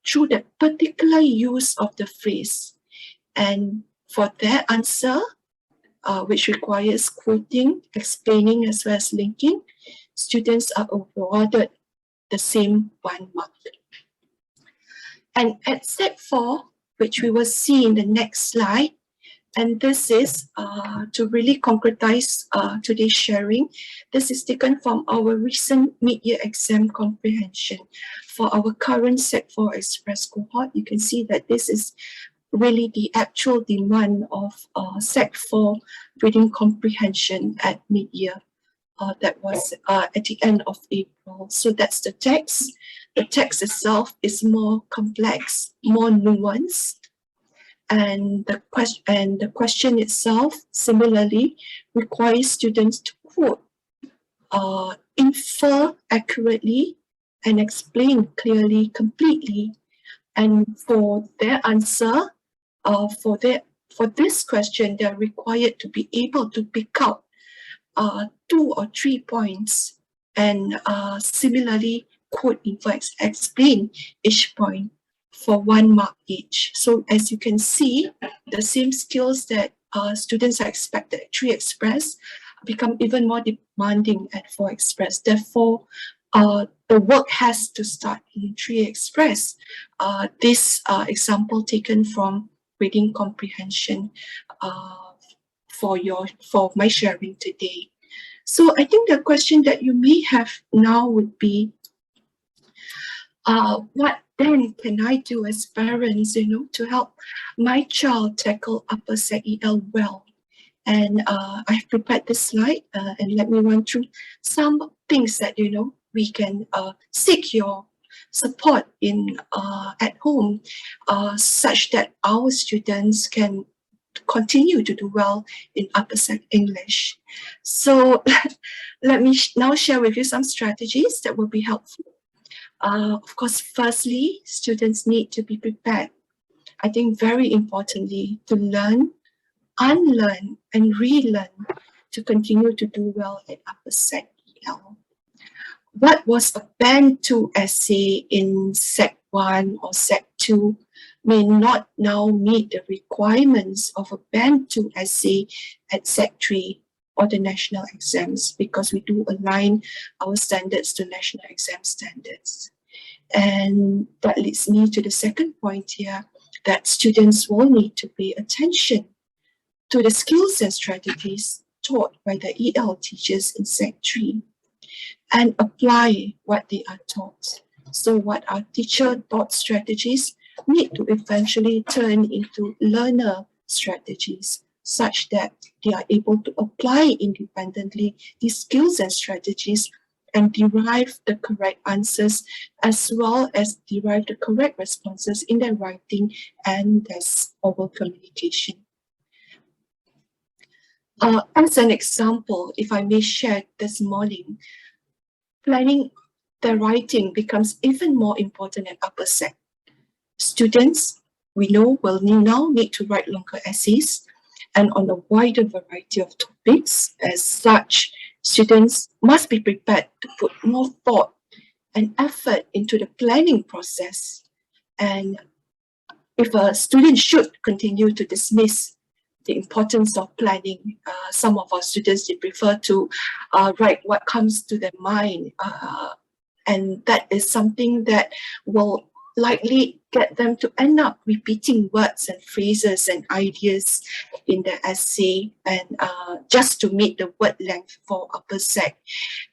through that particular use of the phrase. And for their answer, which requires quoting, explaining, as well as linking, students are awarded the same 1 mark. And at step 4, which we will see in the next slide, And this is to really concretize today's sharing. This is taken from our recent mid-year exam comprehension for our current Set 4 Express cohort. You can see that this is really the actual demand of Set 4 reading comprehension at mid-year. That was at the end of April. So that's the text. The text itself is more complex, more nuanced. And the question itself similarly requires students to quote, infer accurately, and explain clearly, completely. And for their answer, for this question, they're required to be able to pick out 2 or 3 points, and similarly quote, infer, explain each point for 1 mark each. So as you can see, the same skills that students are expected at 3 Express become even more demanding at 4 Express. Therefore, the work has to start in 3 Express. This example taken from reading comprehension for my sharing today. So I think the question that you may have now would be, what then can I do as parents, to help my child tackle upper Sec EL well? And I've prepared this slide, and let me run through some things that, we can seek your support in at home, such that our students can continue to do well in upper Sec English. So let me now share with you some strategies that will be helpful. Of course, firstly, students need to be prepared. I think very importantly, to learn, unlearn, and relearn to continue to do well at upper Sec EL. What was a Band 2 essay in Sec 1 or Sec 2 may not now meet the requirements of a Band 2 essay at Sec 3 or the national exams, because we do align our standards to national exam standards. And that leads me to the second point here, that students will need to pay attention to the skills and strategies taught by the EL teachers in Sec 3 and apply what they are taught. So what are teacher-taught strategies need to eventually turn into learner strategies, such that they are able to apply independently these skills and strategies and derive the correct answers, as well as derive the correct responses in their writing and their oral communication. As an example, if I may share this morning, planning the writing becomes even more important at upper Sec. Students, we know, will now need to write longer essays and on a wider variety of topics. As such, students must be prepared to put more thought and effort into the planning process. And if a student should continue to dismiss the importance of planning, some of our students, they prefer to write what comes to their mind. And that is something that will likely get them to end up repeating words and phrases and ideas in the essay, and just to meet the word length for upper Sec.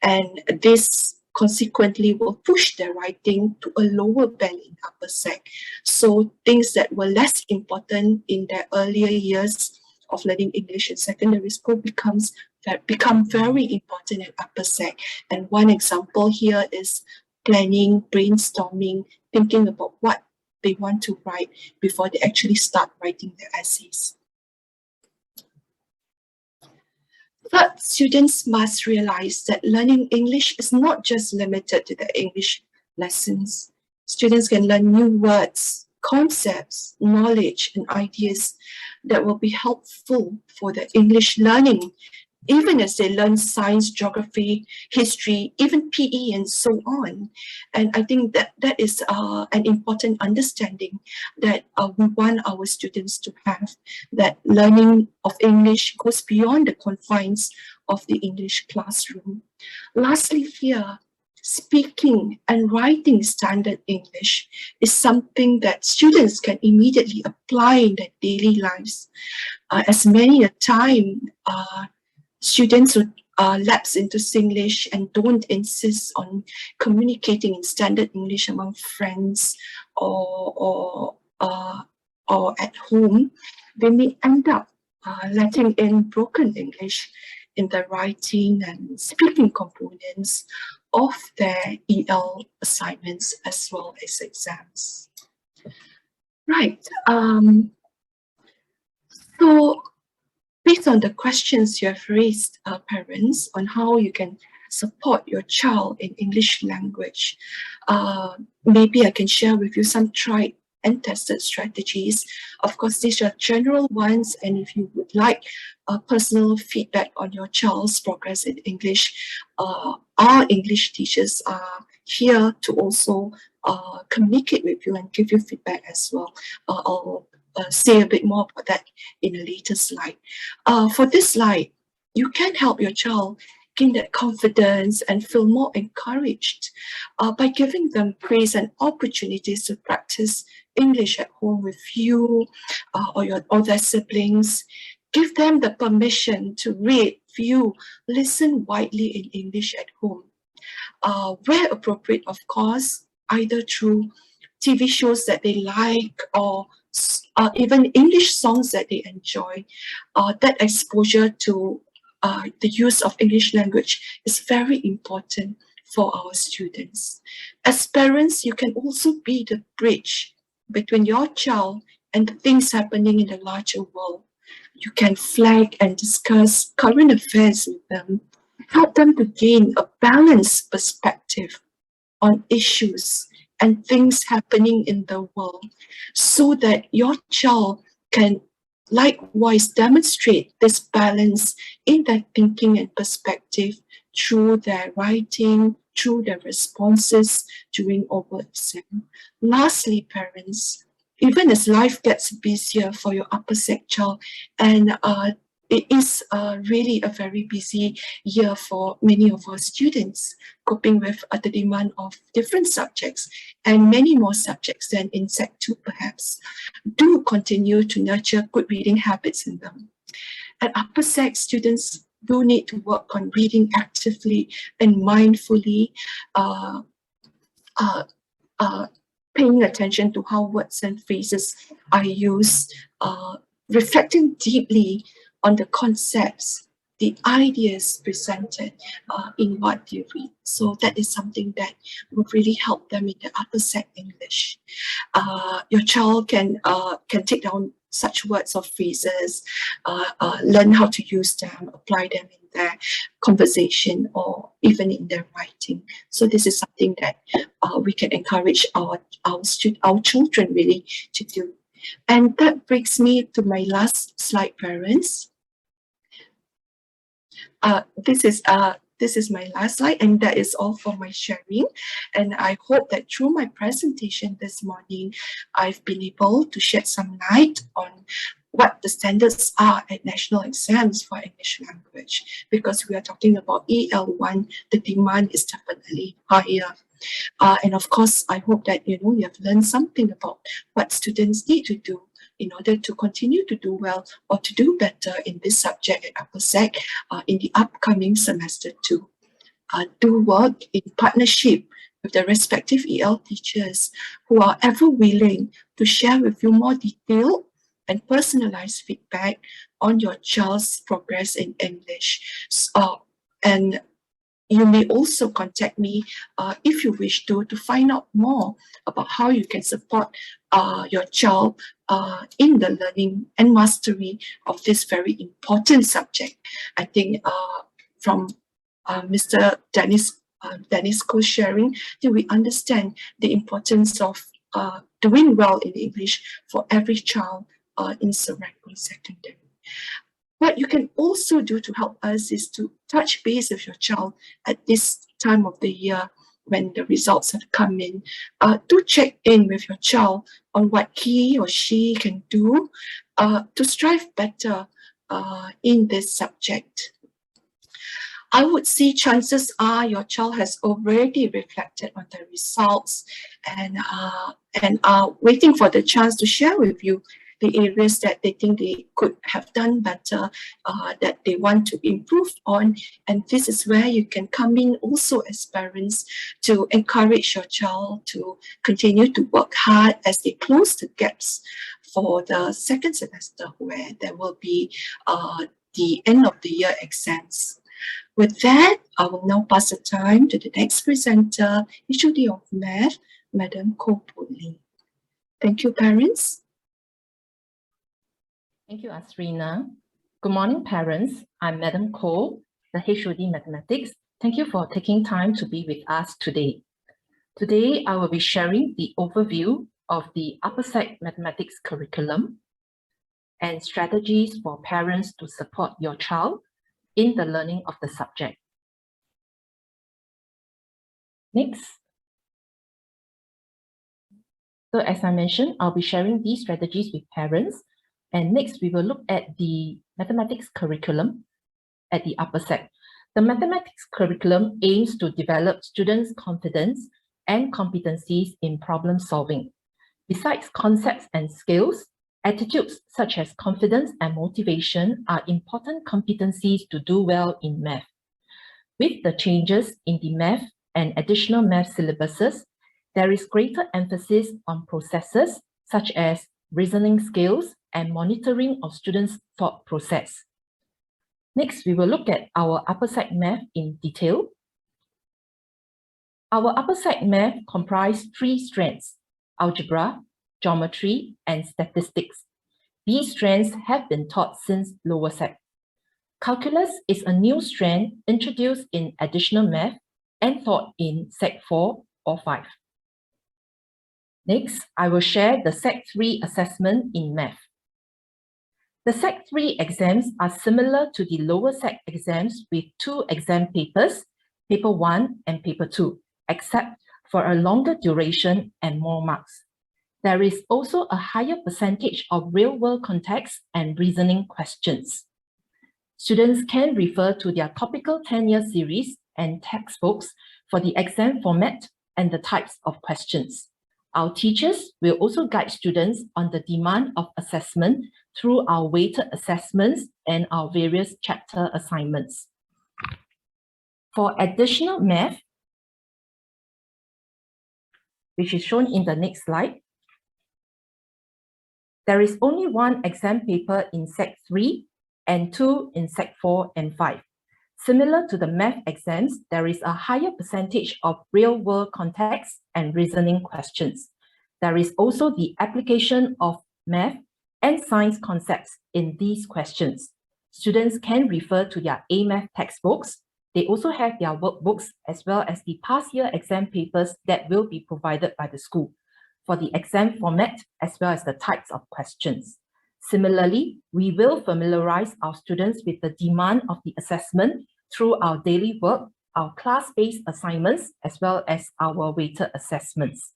And this consequently will push their writing to a lower band in upper Sec. So things that were less important in their earlier years of learning English in secondary school become very important at upper Sec. And one example here is planning, brainstorming, thinking about what they want to write before they actually start writing their essays. But students must realize that learning English is not just limited to the English lessons. Students can learn new words, concepts, knowledge, and ideas that will be helpful for their English learning, even as they learn science, geography, history, even PE, and so on. And I think that is an important understanding that we want our students to have, that learning of English goes beyond the confines of the English classroom. Lastly here, speaking and writing standard English is something that students can immediately apply in their daily lives. As many a time, students would lapse into Singlish and don't insist on communicating in standard English among friends or at home. They may end up letting in broken English in the writing and speaking components of their EL assignments as well as exams. Right. So based on the questions you have raised, parents, on how you can support your child in English language, maybe I can share with you some tried and tested strategies. Of course, these are general ones, and if you would like personal feedback on your child's progress in English, our English teachers are here to also communicate with you and give you feedback as well. I'll say a bit more about that in a later slide. For this slide, you can help your child gain that confidence and feel more encouraged by giving them praise and opportunities to practice English at home with you or their siblings. Give them the permission to read, view, listen widely in English at home. Where appropriate, of course, either through TV shows that they like or even English songs that they enjoy. That exposure to the use of English language is very important for our students. As parents, you can also be the bridge between your child and the things happening in the larger world. You can flag and discuss current affairs with them, help them to gain a balanced perspective on issues and things happening in the world, so that your child can likewise demonstrate this balance in their thinking and perspective through their writing, through their responses during oral exam. Lastly, parents, even as life gets busier for your upper sec child, and it is really a very busy year for many of our students, coping with the demand of different subjects and many more subjects than in Sec 2 perhaps. Do continue to nurture good reading habits in them. At upper sec, students do need to work on reading actively and mindfully, paying attention to how words and phrases are used, reflecting deeply on the concepts, the ideas presented in what you read. So that is something that will really help them in the upper sec English. Your child can take down such words or phrases, learn how to use them, apply them in their conversation or even in their writing. So this is something that we can encourage our children really to do. And that brings me to my last slide, parents. This is my last slide, and that is all for my sharing. And I hope that through my presentation this morning, I've been able to shed some light on what the standards are at national exams for English language. Because we are talking about EL1, the demand is definitely higher. And of course, I hope that you have learned something about what students need to do in order to continue to do well or to do better in this subject at upper sec in the upcoming semester 2. Do work in partnership with the respective EL teachers who are ever willing to share with you more detailed and personalized feedback on your child's progress in English. And you may also contact me if you wish to find out more about how you can support your child in the learning and mastery of this very important subject. I think from Mr. Dennis Ko's sharing, that we understand the importance of doing well in English for every child in Serangoon Secondary. What you can also do to help us is to touch base with your child at this time of the year when the results have come in. Do check in with your child on what he or she can do to strive better in this subject. I would see chances are your child has already reflected on the results and are waiting for the chance to share with you the areas that they think they could have done better, that they want to improve on. And this is where you can come in also as parents to encourage your child to continue to work hard as they close the gaps for the second semester, where there will be the end of the year exams. With that, I will now pass the time to the next presenter, HOD of Math, Madam Koh Poo Lee. Thank you, parents. Thank you, Asrina. Good morning, parents. I'm Madam Koh, the HOD Mathematics. Thank you for taking time to be with us today. Today, I will be sharing the overview of the Upper Sec Mathematics curriculum and strategies for parents to support your child in the learning of the subject. Next. So as I mentioned, I'll be sharing these strategies with parents. And next, we will look at the mathematics curriculum at the Upper Sec. The mathematics curriculum aims to develop students' confidence and competencies in problem solving. Besides concepts and skills, attitudes such as confidence and motivation are important competencies to do well in math. With the changes in the math and additional math syllabuses, there is greater emphasis on processes such as reasoning skills and monitoring of students' thought process. Next, we will look at our Upper Sec Math in detail. Our Upper Sec Math comprises 3 strands: algebra, geometry, and statistics. These strands have been taught since Lower Sec. Calculus is a new strand introduced in additional math and taught in Sec 4 or 5. Next, I will share the Sec 3 assessment in math. The Sec 3 exams are similar to the Lower Sec exams with 2 exam papers, Paper 1 and Paper 2, except for a longer duration and more marks. There is also a higher percentage of real-world context and reasoning questions. Students can refer to their topical 10-year series and textbooks for the exam format and the types of questions. Our teachers will also guide students on the demand of assessment through our weighted assessments and our various chapter assignments. For additional math, which is shown in the next slide, there is only 1 exam paper in Sec 3 and 2 in Sec 4 and 5. Similar to the math exams, there is a higher percentage of real-world context and reasoning questions. There is also the application of math and science concepts in these questions. Students can refer to their A-Math textbooks. They also have their workbooks as well as the past year exam papers that will be provided by the school for the exam format as well as the types of questions. Similarly, we will familiarize our students with the demand of the assessment through our daily work, our class-based assignments, as well as our weighted assessments.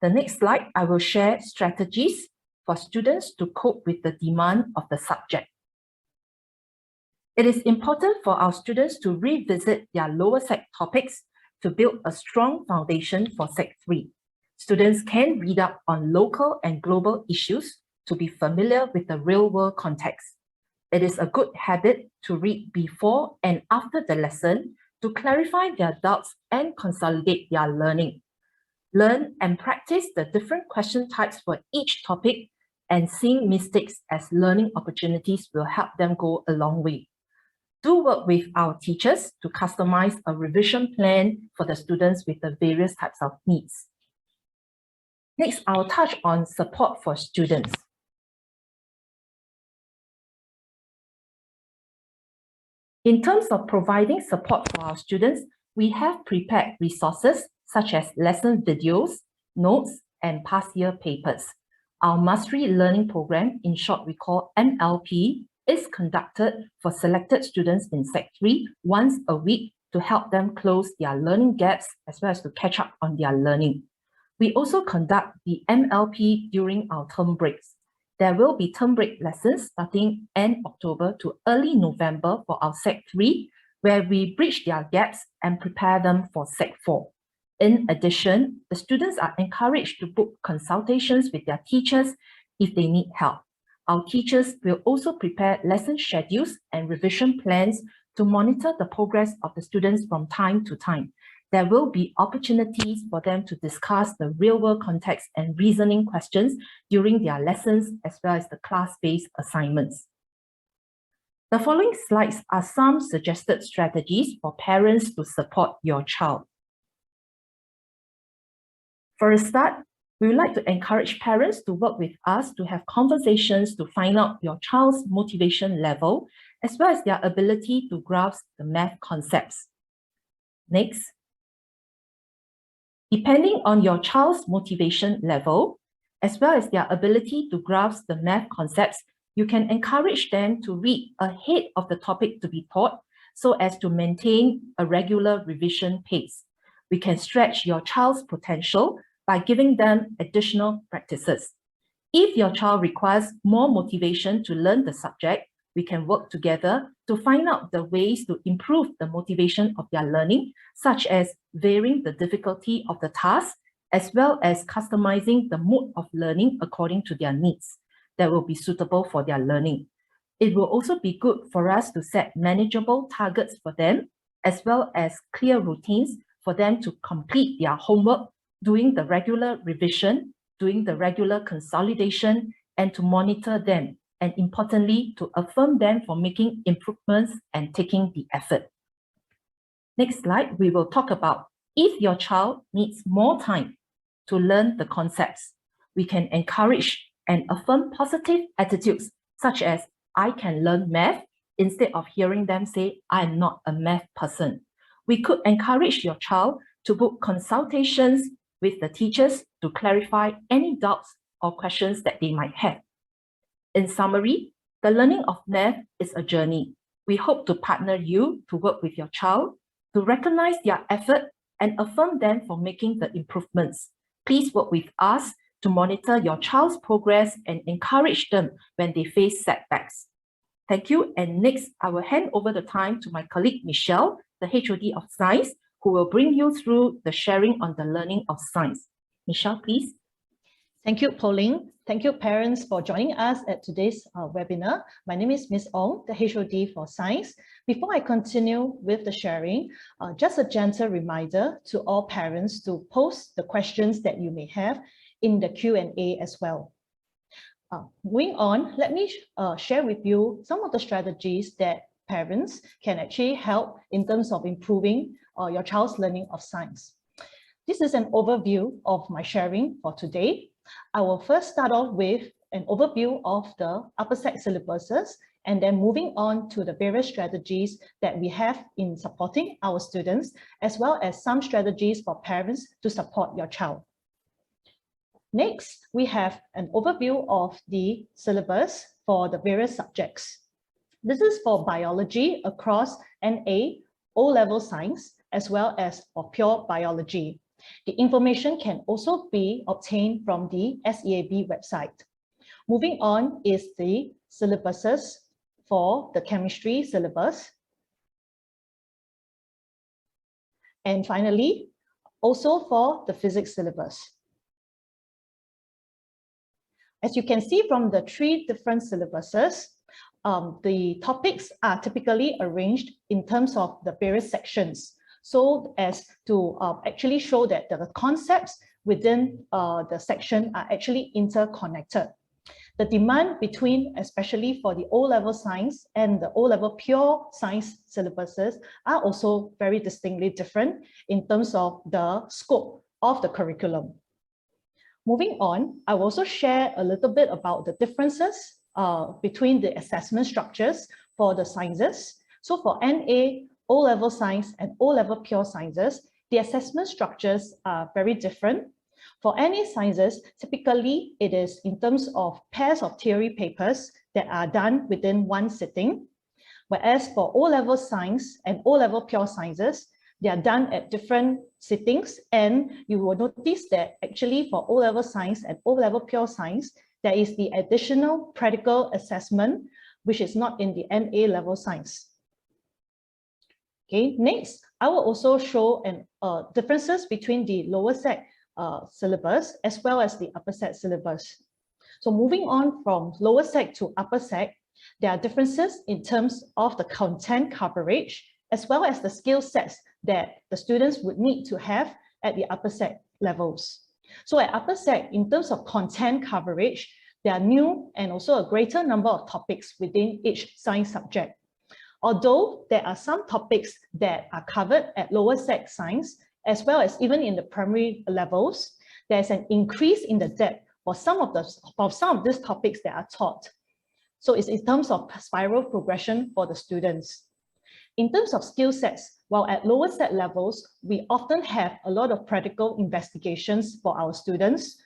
The next slide, I will share strategies for students to cope with the demand of the subject. It is important for our students to revisit their Lower Sec topics to build a strong foundation for Sec 3. Students can read up on local and global issues to be familiar with the real-world context. It is a good habit to read before and after the lesson to clarify their doubts and consolidate their learning. Learn and practice the different question types for each topic, and seeing mistakes as learning opportunities will help them go a long way. Do work with our teachers to customize a revision plan for the students with the various types of needs. Next, I'll touch on support for students. In terms of providing support for our students, we have prepared resources such as lesson videos, notes, and past year papers. Our Mastery Learning Program, in short we call MLP, is conducted for selected students in Sec 3 once a week to help them close their learning gaps as well as to catch up on their learning. We also conduct the MLP during our term breaks. There will be term break lessons starting end October to early November for our Sec 3, where we bridge their gaps and prepare them for Sec 4. In addition, the students are encouraged to book consultations with their teachers if they need help. Our teachers will also prepare lesson schedules and revision plans to monitor the progress of the students from time to time. There will be opportunities for them to discuss the real-world context and reasoning questions during their lessons, as well as the class-based assignments. The following slides are some suggested strategies for parents to support your child. For a start, we would like to encourage parents to work with us to have conversations to find out your child's motivation level, as well as their ability to grasp the math concepts. Next, depending on your child's motivation level, as well as their ability to grasp the math concepts, you can encourage them to read ahead of the topic to be taught so as to maintain a regular revision pace. We can stretch your child's potential by giving them additional practices. If your child requires more motivation to learn the subject, we can work together to find out the ways to improve the motivation of their learning, such as varying the difficulty of the task, as well as customizing the mode of learning according to their needs that will be suitable for their learning. It will also be good for us to set manageable targets for them, as well as clear routines for them to complete their homework, doing the regular revision, doing the regular consolidation, and to monitor them, and importantly, to affirm them for making improvements and taking the effort. Next slide, we will talk about if your child needs more time to learn the concepts, we can encourage and affirm positive attitudes such as, I can learn math, instead of hearing them say, I'm not a math person. We could encourage your child to book consultations with the teachers to clarify any doubts or questions that they might have. In summary, the learning of math is a journey. We hope to partner you to work with your child, to recognize their effort and affirm them for making the improvements. Please work with us to monitor your child's progress and encourage them when they face setbacks. Thank you. And next, I will hand over the time to my colleague, Michelle, the HOD of Science, who will bring you through the sharing on the learning of science. Michelle, please. Thank you, Pauline. Thank you, parents, for joining us at today's webinar. My name is Ms. Ong, the HOD for Science. Before I continue with the sharing, just a gentle reminder to all parents to post the questions that you may have in the Q&A as well. Moving on, let me share with you some of the strategies that parents can actually help in terms of improving your child's learning of science. This is an overview of my sharing for today. I will first start off with an overview of the upper sec syllabuses and then moving on to the various strategies that we have in supporting our students, as well as some strategies for parents to support your child. Next, we have an overview of the syllabus for the various subjects. This is for biology across NA, O-level science, as well as for pure biology. The information can also be obtained from the SEAB website. Moving on is the syllabuses for the chemistry syllabus. And finally, also for the physics syllabus. As you can see from the three different syllabuses, the topics are typically arranged in terms of the various sections, so as to actually show that the concepts within the section are actually interconnected. The demand between, especially for the O-level science and the O-level pure science syllabuses, are also very distinctly different in terms of the scope of the curriculum. Moving on, I will also share a little bit about the differences between the assessment structures for the sciences. So for NA, O-level science and O-level pure sciences, the assessment structures are very different. For NA sciences, typically it is in terms of pairs of theory papers that are done within one sitting. Whereas for O-level science and O-level pure sciences, they are done at different sittings, and you will notice that actually for O-level science and O-level pure science, there is the additional practical assessment, which is not in the NA level science. Okay, next, I will also show differences between the lower sec syllabus as well as the upper sec syllabus. So moving on from lower sec to upper sec, there are differences in terms of the content coverage as well as the skill sets that the students would need to have at the upper sec levels. So at upper sec, in terms of content coverage, there are new and also a greater number of topics within each science subject. Although there are some topics that are covered at lower sec science, as well as even in the primary levels, there's an increase in the depth for some of these topics that are taught. So it's in terms of spiral progression for the students. In terms of skill sets, while at lower set levels, we often have a lot of practical investigations for our students.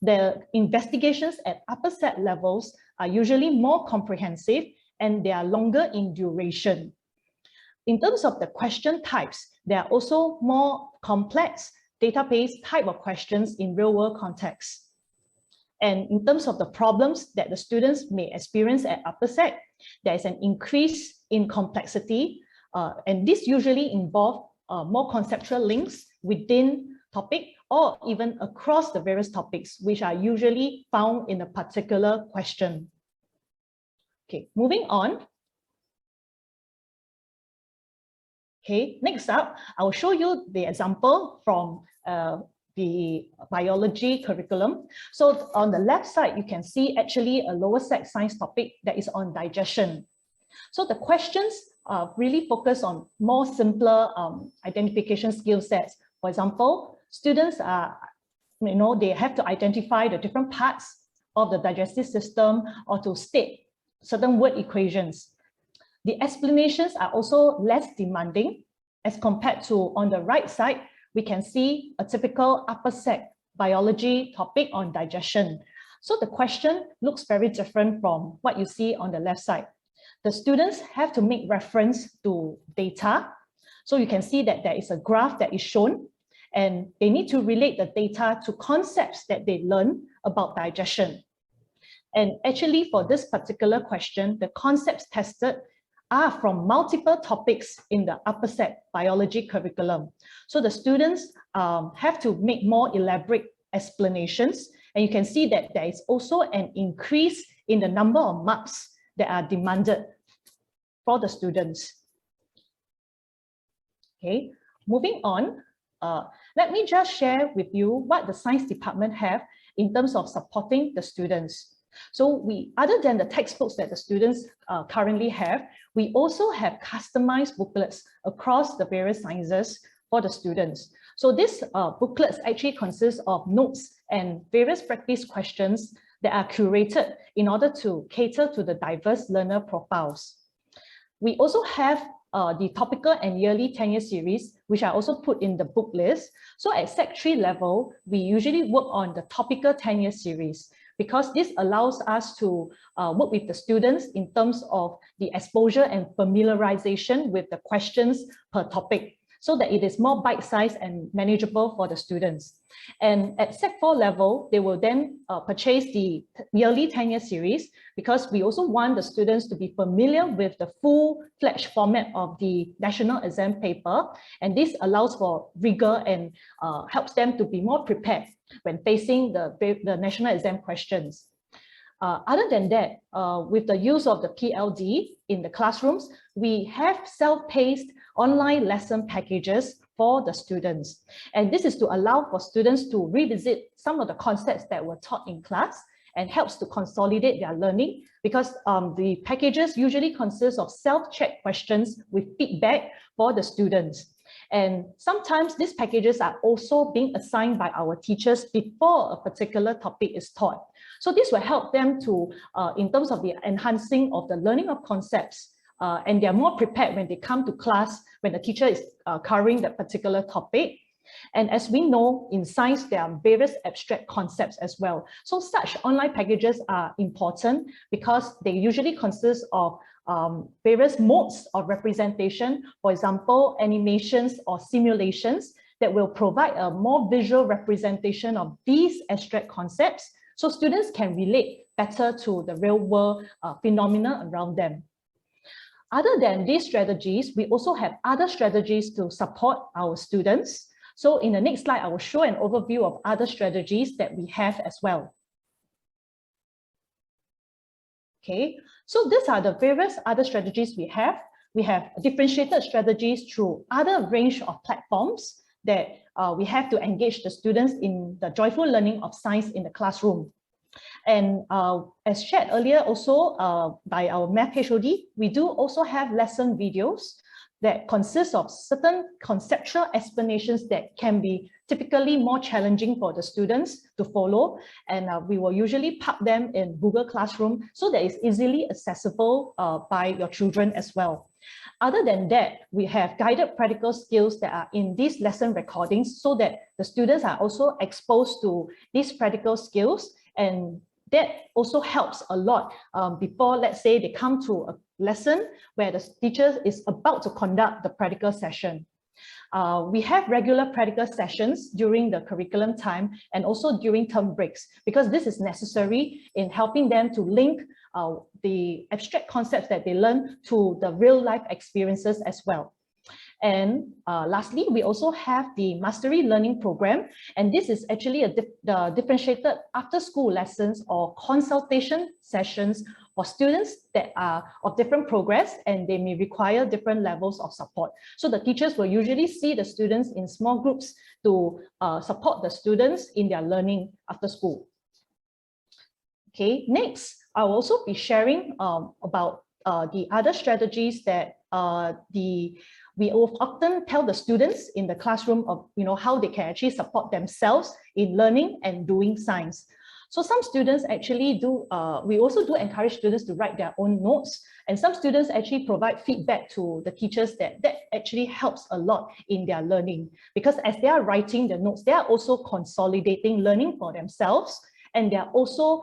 The investigations at upper set levels are usually more comprehensive and they are longer in duration. In terms of the question types, there are also more complex database type of questions in real-world context. And in terms of the problems that the students may experience at upper sec, there is an increase in complexity, and this usually involves more conceptual links within topic or even across the various topics, which are usually found in a particular question. Okay, moving on. Okay, next up, I will show you the example from the biology curriculum. So on the left side, you can see actually a lower sec science topic that is on digestion. So the questions really focus on more simpler identification skill sets. For example, students are, they have to identify the different parts of the digestive system or to state certain word equations. The explanations are also less demanding as compared to on the right side, we can see a typical upper sec biology topic on digestion. So the question looks very different from what you see on the left side. The students have to make reference to data. So you can see that there is a graph that is shown and they need to relate the data to concepts that they learn about digestion. And actually for this particular question, the concepts tested are from multiple topics in the upper sec biology curriculum. So the students have to make more elaborate explanations. And you can see that there is also an increase in the number of marks that are demanded for the students. Okay, moving on, let me just share with you what the science department have in terms of supporting the students. So other than the textbooks that the students currently have, we also have customized booklets across the various sciences for the students. So these booklets actually consist of notes and various practice questions that are curated in order to cater to the diverse learner profiles. We also have the topical and yearly 10-year series, which are also put in the book list. So at Sec 3 level, we usually work on the topical 10-year series, because this allows us to work with the students in terms of the exposure and familiarization with the questions per topic, so that it is more bite-sized and manageable for the students. And at Sec 4 level, they will then purchase the yearly 10-year series, because we also want the students to be familiar with the full-fledged format of the national exam paper. And this allows for rigor and helps them to be more prepared when facing the national exam questions. Other than that, with the use of the PLD in the classrooms, we have self-paced online lesson packages for the students. And this is to allow for students to revisit some of the concepts that were taught in class and helps to consolidate their learning, because the packages usually consist of self-check questions with feedback for the students. And sometimes these packages are also being assigned by our teachers before a particular topic is taught. So this will help them to, in terms of the enhancing of the learning of concepts, and they're more prepared when they come to class, when the teacher is covering that particular topic. And as we know, in science, there are various abstract concepts as well. So such online packages are important because they usually consist of various modes of representation, for example, animations or simulations that will provide a more visual representation of these abstract concepts, so students can relate better to the real world phenomena around them. Other than these strategies, we also have other strategies to support our students. So in the next slide, I will show an overview of other strategies that we have as well. Okay, so these are the various other strategies we have. We have differentiated strategies through other range of platforms that we have to engage the students in the joyful learning of science in the classroom. And as shared earlier also by our math HOD, we do also have lesson videos that consist of certain conceptual explanations that can be typically more challenging for the students to follow. And we will usually park them in Google Classroom so that it's easily accessible by your children as well. Other than that, we have guided practical skills that are in these lesson recordings so that the students are also exposed to these practical skills, and that also helps a lot before, let's say, they come to a lesson where the teacher is about to conduct the practical session. We have regular practical sessions during the curriculum time and also during term breaks, because this is necessary in helping them to link the abstract concepts that they learn to the real life experiences as well. And lastly, we also have the Mastery Learning Program, and this is actually the differentiated after-school lessons or consultation sessions for students that are of different progress and they may require different levels of support. So the teachers will usually see the students in small groups to support the students in their learning after school. Okay, next, I'll also be sharing about the other strategies that we often tell the students in the classroom of how they can actually support themselves in learning and doing science. So some students actually do, we also do encourage students to write their own notes, and some students actually provide feedback to the teachers that actually helps a lot in their learning, because as they are writing the notes, they are also consolidating learning for themselves, and they are also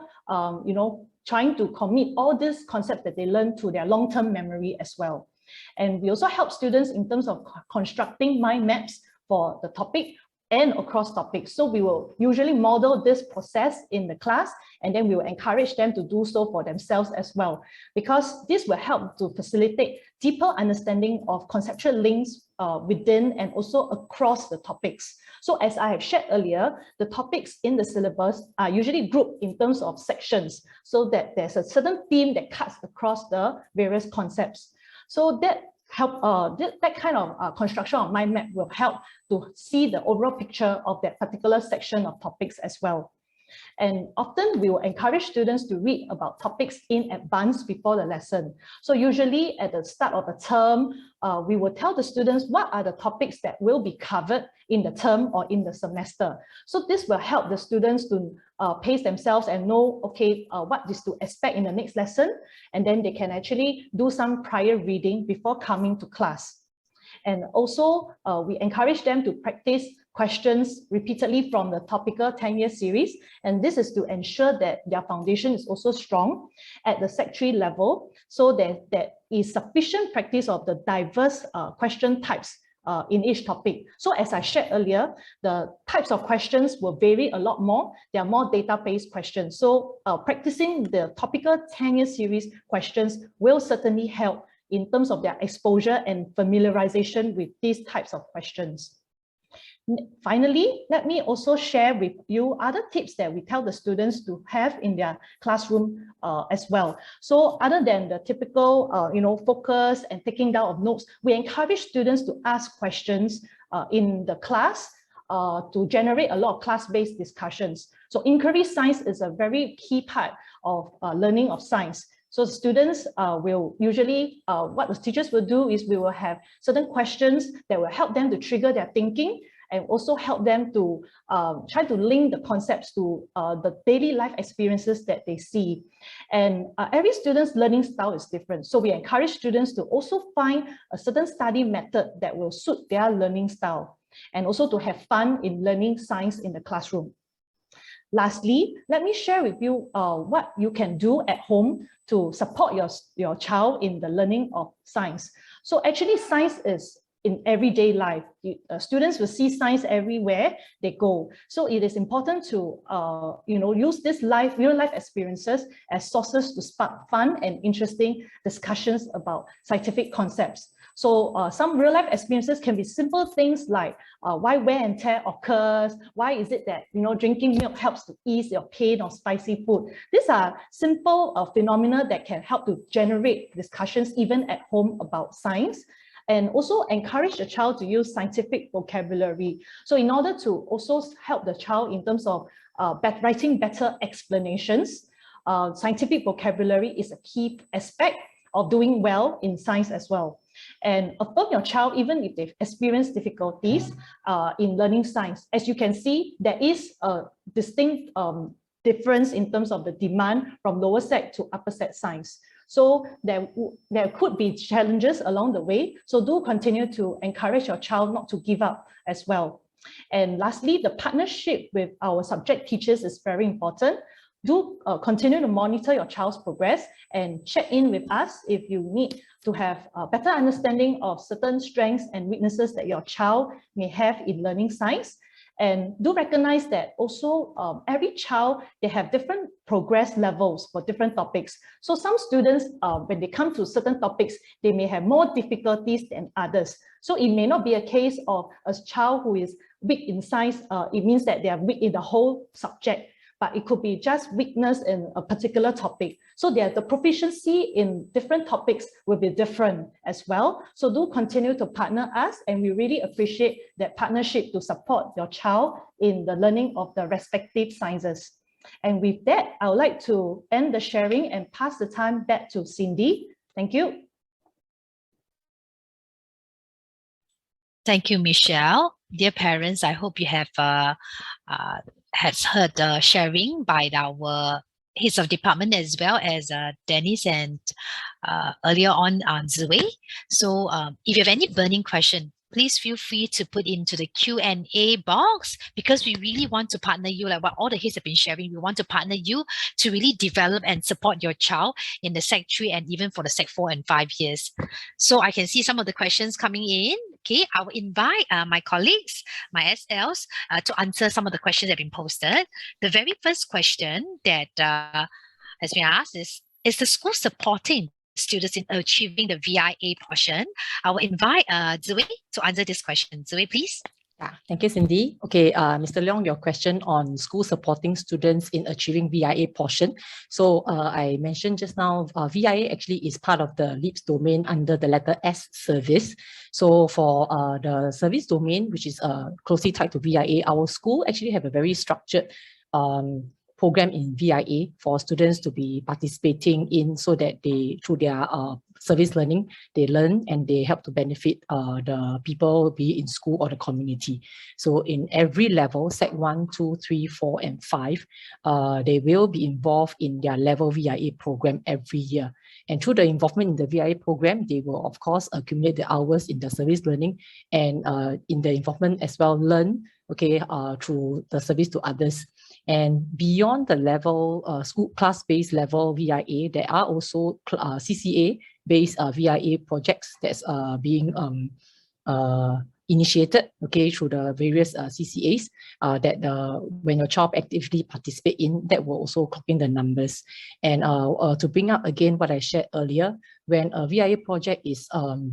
trying to commit all these concepts that they learn to their long-term memory as well. And we also help students in terms of constructing mind maps for the topic and across topics. So we will usually model this process in the class, and then we will encourage them to do so for themselves as well, because this will help to facilitate deeper understanding of conceptual links within and also across the topics. So as I have shared earlier, the topics in the syllabus are usually grouped in terms of sections so that there's a certain theme that cuts across the various concepts. So that that kind of construction of mind map will help to see the overall picture of that particular section of topics as well. And often we will encourage students to read about topics in advance before the lesson. So usually at the start of the term, we will tell the students what are the topics that will be covered in the term or in the semester. So this will help the students to pace themselves and know, okay, what is to expect in the next lesson. And then they can actually do some prior reading before coming to class. And also, we encourage them to practice questions repeatedly from the topical 10-year series. And this is to ensure that their foundation is also strong at the Sec 3 level, so that there is sufficient practice of the diverse question types in each topic. So as I shared earlier, the types of questions will vary a lot more. There are more data-based questions. So practicing the topical 10-year series questions will certainly help in terms of their exposure and familiarization with these types of questions. Finally, let me also share with you other tips that we tell the students to have in their classroom as well. So other than the typical focus and taking down of notes, we encourage students to ask questions in the class to generate a lot of class-based discussions. So inquiry science is a very key part of learning of science. So students will usually, what the teachers will do is we will have certain questions that will help them to trigger their thinking and also help them to try to link the concepts to the daily life experiences that they see. And every student's learning style is different. So we encourage students to also find a certain study method that will suit their learning style, and also to have fun in learning science in the classroom. Lastly, let me share with you what you can do at home to support your child in the learning of science. So actually, science is in everyday life. Students will see science everywhere they go. So it is important to use this real life experiences as sources to spark fun and interesting discussions about scientific concepts. So some real life experiences can be simple things like why wear and tear occurs, why is it that drinking milk helps to ease your pain or spicy food. These are simple phenomena that can help to generate discussions even at home about science, and also encourage the child to use scientific vocabulary. So in order to also help the child in terms of writing better explanations, scientific vocabulary is a key aspect of doing well in science as well. And affirm your child even if they've experienced difficulties in learning science. As you can see, there is a distinct difference in terms of the demand from lower sec to upper sec science. So there could be challenges along the way. So do continue to encourage your child not to give up as well. And lastly, the partnership with our subject teachers is very important. Do continue to monitor your child's progress and check in with us if you need to have a better understanding of certain strengths and weaknesses that your child may have in learning science. And do recognize that also every child, they have different progress levels for different topics. So some students, when they come to certain topics, they may have more difficulties than others. So it may not be a case of a child who is weak in science, it means that they are weak in the whole subject, but it could be just weakness in a particular topic. So the proficiency in different topics will be different as well. So do continue to partner us, and we really appreciate that partnership to support your child in the learning of the respective sciences. And with that, I would like to end the sharing and pass the time back to Cindy. Thank you. Thank you, Michelle. Dear parents, I hope you have has heard the sharing by our heads of department as well as Dennis and earlier on Ziwei. So if you have any burning question, please feel free to put into the Q&A box, because we really want to partner you, like what all the heads have been sharing. We want to partner you to really develop and support your child in the Sec 3 and even for the Sec 4 and 5 years. So I can see some of the questions coming in. Okay, I will invite my colleagues, my SLs, to answer some of the questions that have been posted. The very first question that has been asked is the school supporting students in achieving the VIA portion? I will invite Ziwei to answer this question. Ziwei, please. Yeah, thank you, Cindy. Okay, Mr. Leong, your question on school supporting students in achieving VIA portion. So I mentioned just now, VIA actually is part of the LEAPS domain under the letter S service. So for the service domain, which is closely tied to VIA, our school actually have a very structured program in VIA for students to be participating in, so that they, through their service learning, they learn and they help to benefit the people, be it in school or the community. So in every level, Sec 1, 2, 3, 4, and 5, they will be involved in their level VIA program every year. And through the involvement in the VIA program, they will of course accumulate the hours in the service learning, and in the involvement as well learn, okay, through the service to others. And beyond the level, school class-based level VIA, there are also CCA-based VIA projects that's being initiated, okay, through the various CCAs that when your child actively participate in, that will also clock in the numbers. And to bring up again what I shared earlier, when a VIA project is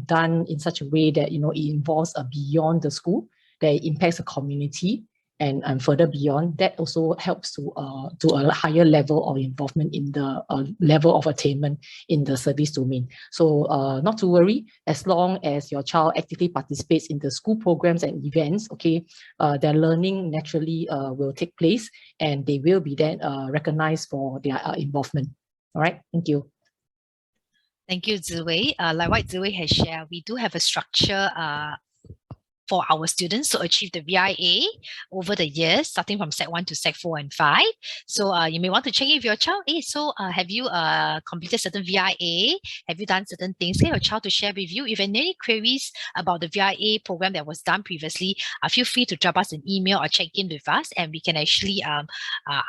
done in such a way that, you know, it involves beyond the school, that it impacts the community, and further beyond, that also helps to a higher level of involvement in the level of attainment in the service domain. So not to worry, as long as your child actively participates in the school programs and events, okay, their learning naturally will take place, and they will be then recognized for their involvement. All right, thank you. Thank you, Ziwei. Like what Ziwei has shared, we do have a structure for our students to achieve the VIA over the years, starting from Sec 1 to Sec 4 and 5. So you may want to check in with your child. Hey, so have you completed certain VIA? Have you done certain things? Get your child to share with you. If you have any queries about the VIA program that was done previously, feel free to drop us an email or check in with us, and we can actually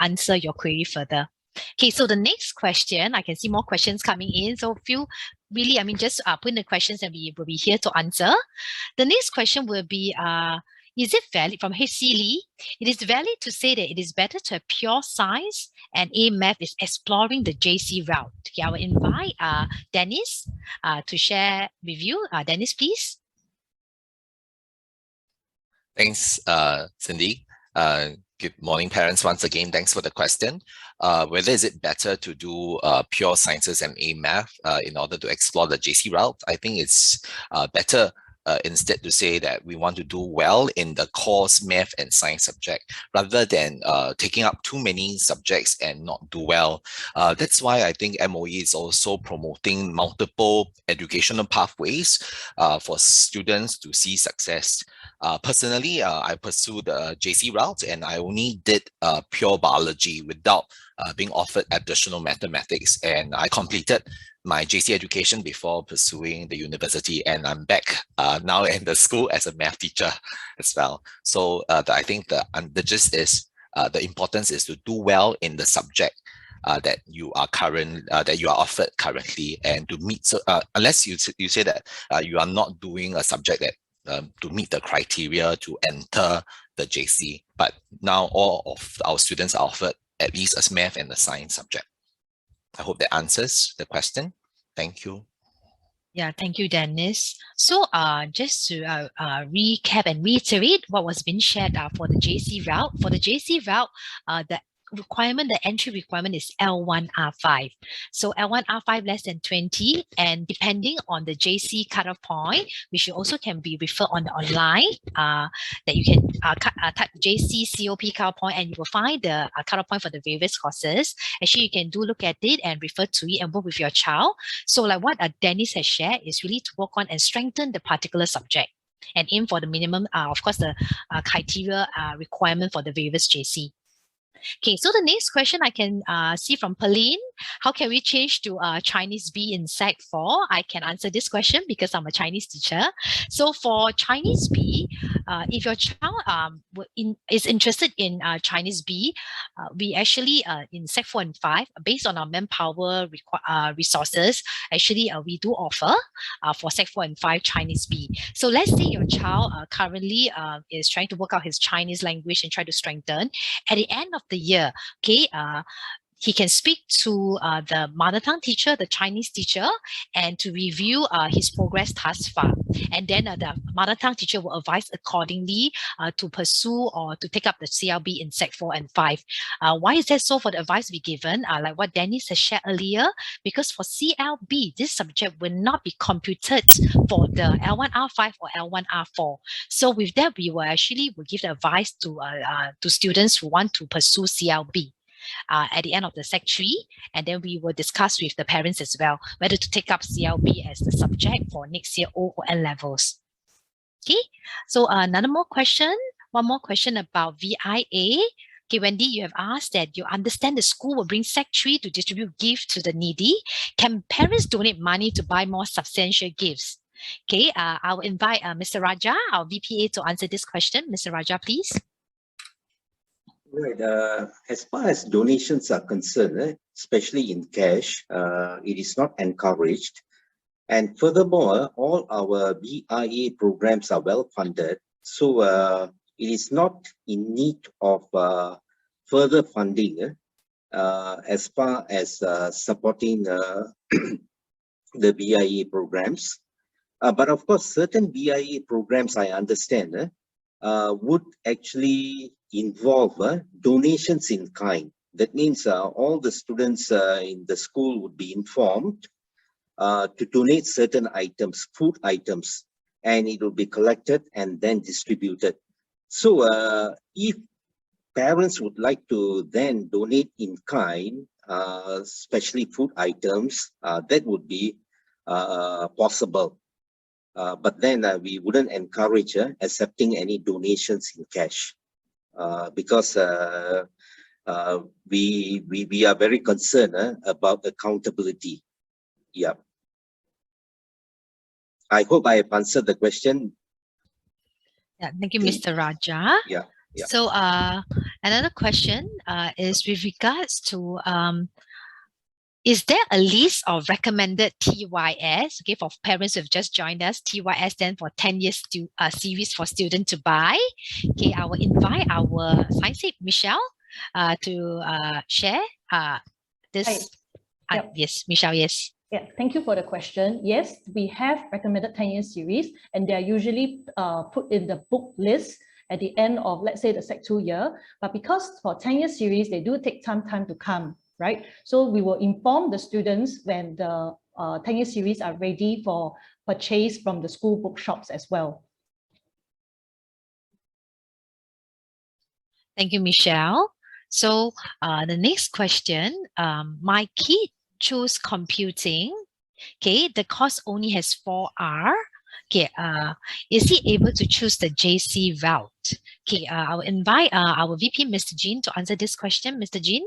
answer your query further. Okay, so the next question, I can see more questions coming in, so feel really, I mean, just put in the questions and we will be here to answer. The next question will be, is it valid from H.C. Lee? It is valid to say that it is better to have pure science and A Math is exploring the JC route. Okay, I will invite Dennis to share with you. Dennis, please. Thanks, Cindy. Good morning, parents. Once again, thanks for the question. Whether is it better to do pure sciences and A Math in order to explore the JC route? I think it's better instead to say that we want to do well in the course math and science subject rather than taking up too many subjects and not do well. That's why I think MOE is also promoting multiple educational pathways for students to see success. Personally, I pursued the JC route and I only did pure biology without being offered additional mathematics, and I completed my JC education before pursuing the university, and I'm back now in the school as a math teacher as well. So I think the gist is the importance is to do well in the subject that you are offered currently, and to meet unless you say that you are not doing a subject that to meet the criteria to enter the JC, but now all of our students are offered at least a math and a science subject. I hope that answers the question. Thank you. Yeah, thank you, Dennis. So just to recap and reiterate what was being shared for the JC route. For the JC route, the entry requirement is L1R5. So L1R5 less than 20, and depending on the JC cutoff point, which also can be referred on the online, that you can type JC COP cutoff point, and you will find the cutoff point for the various courses. Actually, you can look at it and refer to it and work with your child. So like what Dennis has shared is really to work on and strengthen the particular subject and aim for the minimum, of course, the criteria requirement for the various JC. Okay, so the next question I can see from Pauline, how can we change to Chinese B in Sec 4? I can answer this question because I'm a Chinese teacher. So for Chinese B, if your child is interested in Chinese B, we actually in Sec 4 and 5, based on our manpower resources, actually we do offer for Sec 4 and 5 Chinese B. So let's say your child currently is trying to work out his Chinese language and try to strengthen. At the end of the year, okay, he can speak to the mother tongue teacher, the Chinese teacher, and to review his progress thus far. And then the mother tongue teacher will advise accordingly to pursue or to take up the CLB in Sec 4 and 5. Why is that so for the advice we given? Like what Dennis has shared earlier, because for CLB, this subject will not be computed for the L1R5 or L1R4. So with that, we will give the advice to students who want to pursue CLB. At the end of the Sec 3, and then we will discuss with the parents as well whether to take up CLB as the subject for next year O or N levels. Okay, so one more question about VIA. Okay, Wendy, you have asked that you understand the school will bring Sec 3 to distribute gifts to the needy. Can parents donate money to buy more substantial gifts? Okay, I will invite Mr. Raja, our VPA, to answer this question. Mr. Raja, please. Right. As far as donations are concerned, especially in cash, it is not encouraged. And furthermore, all our BIA programs are well funded. So it is not in need of further funding as far as supporting the BIA programs. But of course, certain BIA programs, I understand, would actually involve donations in kind. That means all the students in the school would be informed to donate certain items, food items, and it will be collected and then distributed. So if parents would like to then donate in kind, especially food items, that would be possible. But then we wouldn't encourage accepting any donations in cash because we are very concerned about accountability. Yeah. I hope I have answered the question. Yeah, thank you, Mr. Raja. Yeah. Yeah. So another question is with regards to is there a list of recommended TYS? Okay, for parents who have just joined us, TYS stands for 10 years series for students to buy. Okay, I will invite our science head, Michelle, to share this. Yep. Yes, Michelle, yes. Yeah, thank you for the question. Yes, we have recommended 10-year series, and they are usually put in the book list at the end of, let's say, the Sec 2 year. But because for 10-year series, they do take some time to come, right? So we will inform the students when the 10-year series are ready for purchase from the school bookshops as well. Thank you, Michelle. So the next question, my kid chose computing. Okay, the course only has 4R. Okay, is he able to choose the JC route? Okay, I will invite our VP, Mr. Jean, to answer this question. Mr. Jean?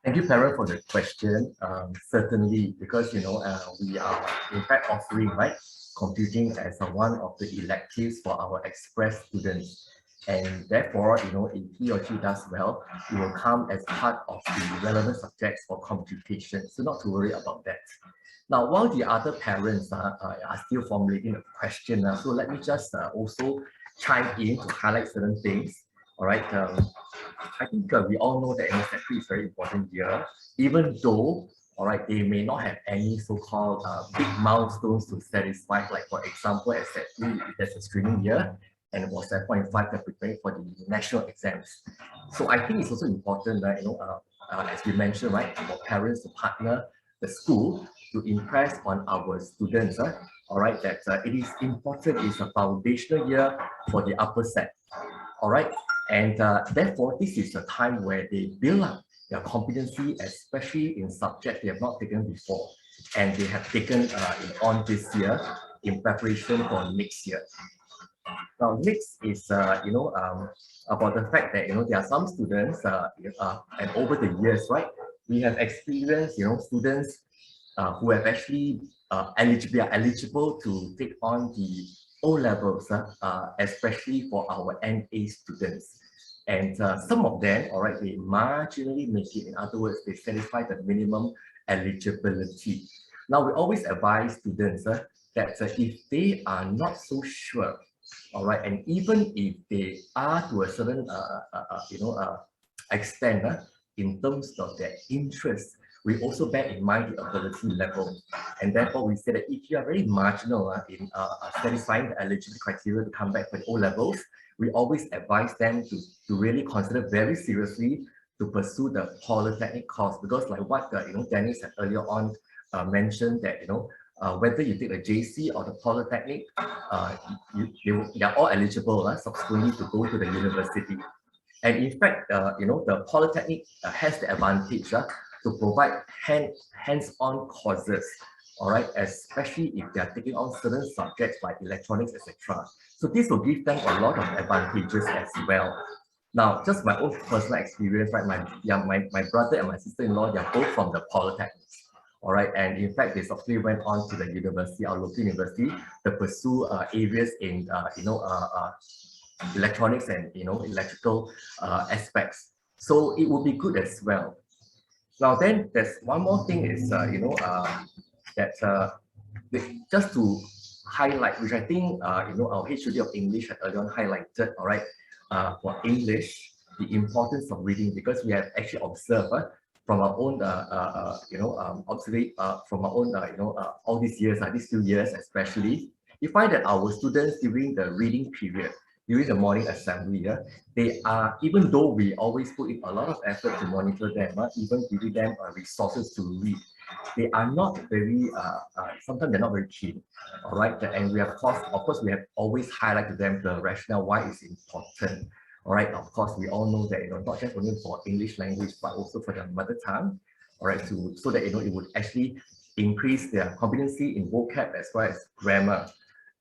Thank you, Farah, for the question. Certainly, because we are in fact offering computing as one of the electives for our express students, and therefore if he or she does well, it will come as part of the relevant subjects for computation. So not to worry about that. Now, while the other parents are still formulating a question, so let me just also chime in to highlight certain things. All right. I think we all know that MSF is very important year, even though, all right, they may not have any so-called big milestones to satisfy. Like for example, at Set 3, there's a screening year, and for Set 5, they're preparing for the national exams. So I think it's also important that as we mentioned, right, for parents to partner the school to impress on our students. All right, that it is important. It's a foundational year for the upper set. All right. And therefore, this is a time where they build up their competency, especially in subjects they have not taken before, and they have taken on this year in preparation for next year. Now, next is about the fact that there are some students and over the years, right, we have experienced students who have actually are eligible to take on the O-levels, especially for our NA students. And some of them, all right, they marginally make it. In other words, they satisfy the minimum eligibility. Now, we always advise students that if they are not so sure, all right, and even if they are to a certain, extent in terms of their interest, we also bear in mind the ability level. And therefore, we say that if you are very marginal in satisfying the eligibility criteria to come back for the O-levels, we always advise them to really consider very seriously to pursue the polytechnic course, because like what Dennis had earlier on mentioned that whether you take the JC or the polytechnic, they are all eligible subsequently to go to the university. And in fact, the polytechnic has the advantage to provide hands-on courses, all right, especially if they are taking on certain subjects like electronics, etc. So this will give them a lot of advantages as well. Now, just my own personal experience, right? My brother and my sister-in-law, they are both from the polytechnics, all right, and in fact, they subsequently went on to the university, our local university, to pursue areas in electronics and electrical aspects. So it would be good as well. Now then, there's one more thing is just to highlight, which I think our HOD of English had earlier on highlighted, all right, for English, the importance of reading, because we have actually observed from our own from our own all these years, these few years especially, we find that our students during the reading period, during the morning assembly, they are, even though we always put in a lot of effort to monitor them, even giving them resources to read, they are not very, sometimes they're not very keen, all right? And we have, of course, we have always highlighted them the rationale why it's important, all right? Of course, we all know that, not just only for English language, but also for their mother tongue, all right, so that, it would actually increase their competency in vocab as well as grammar.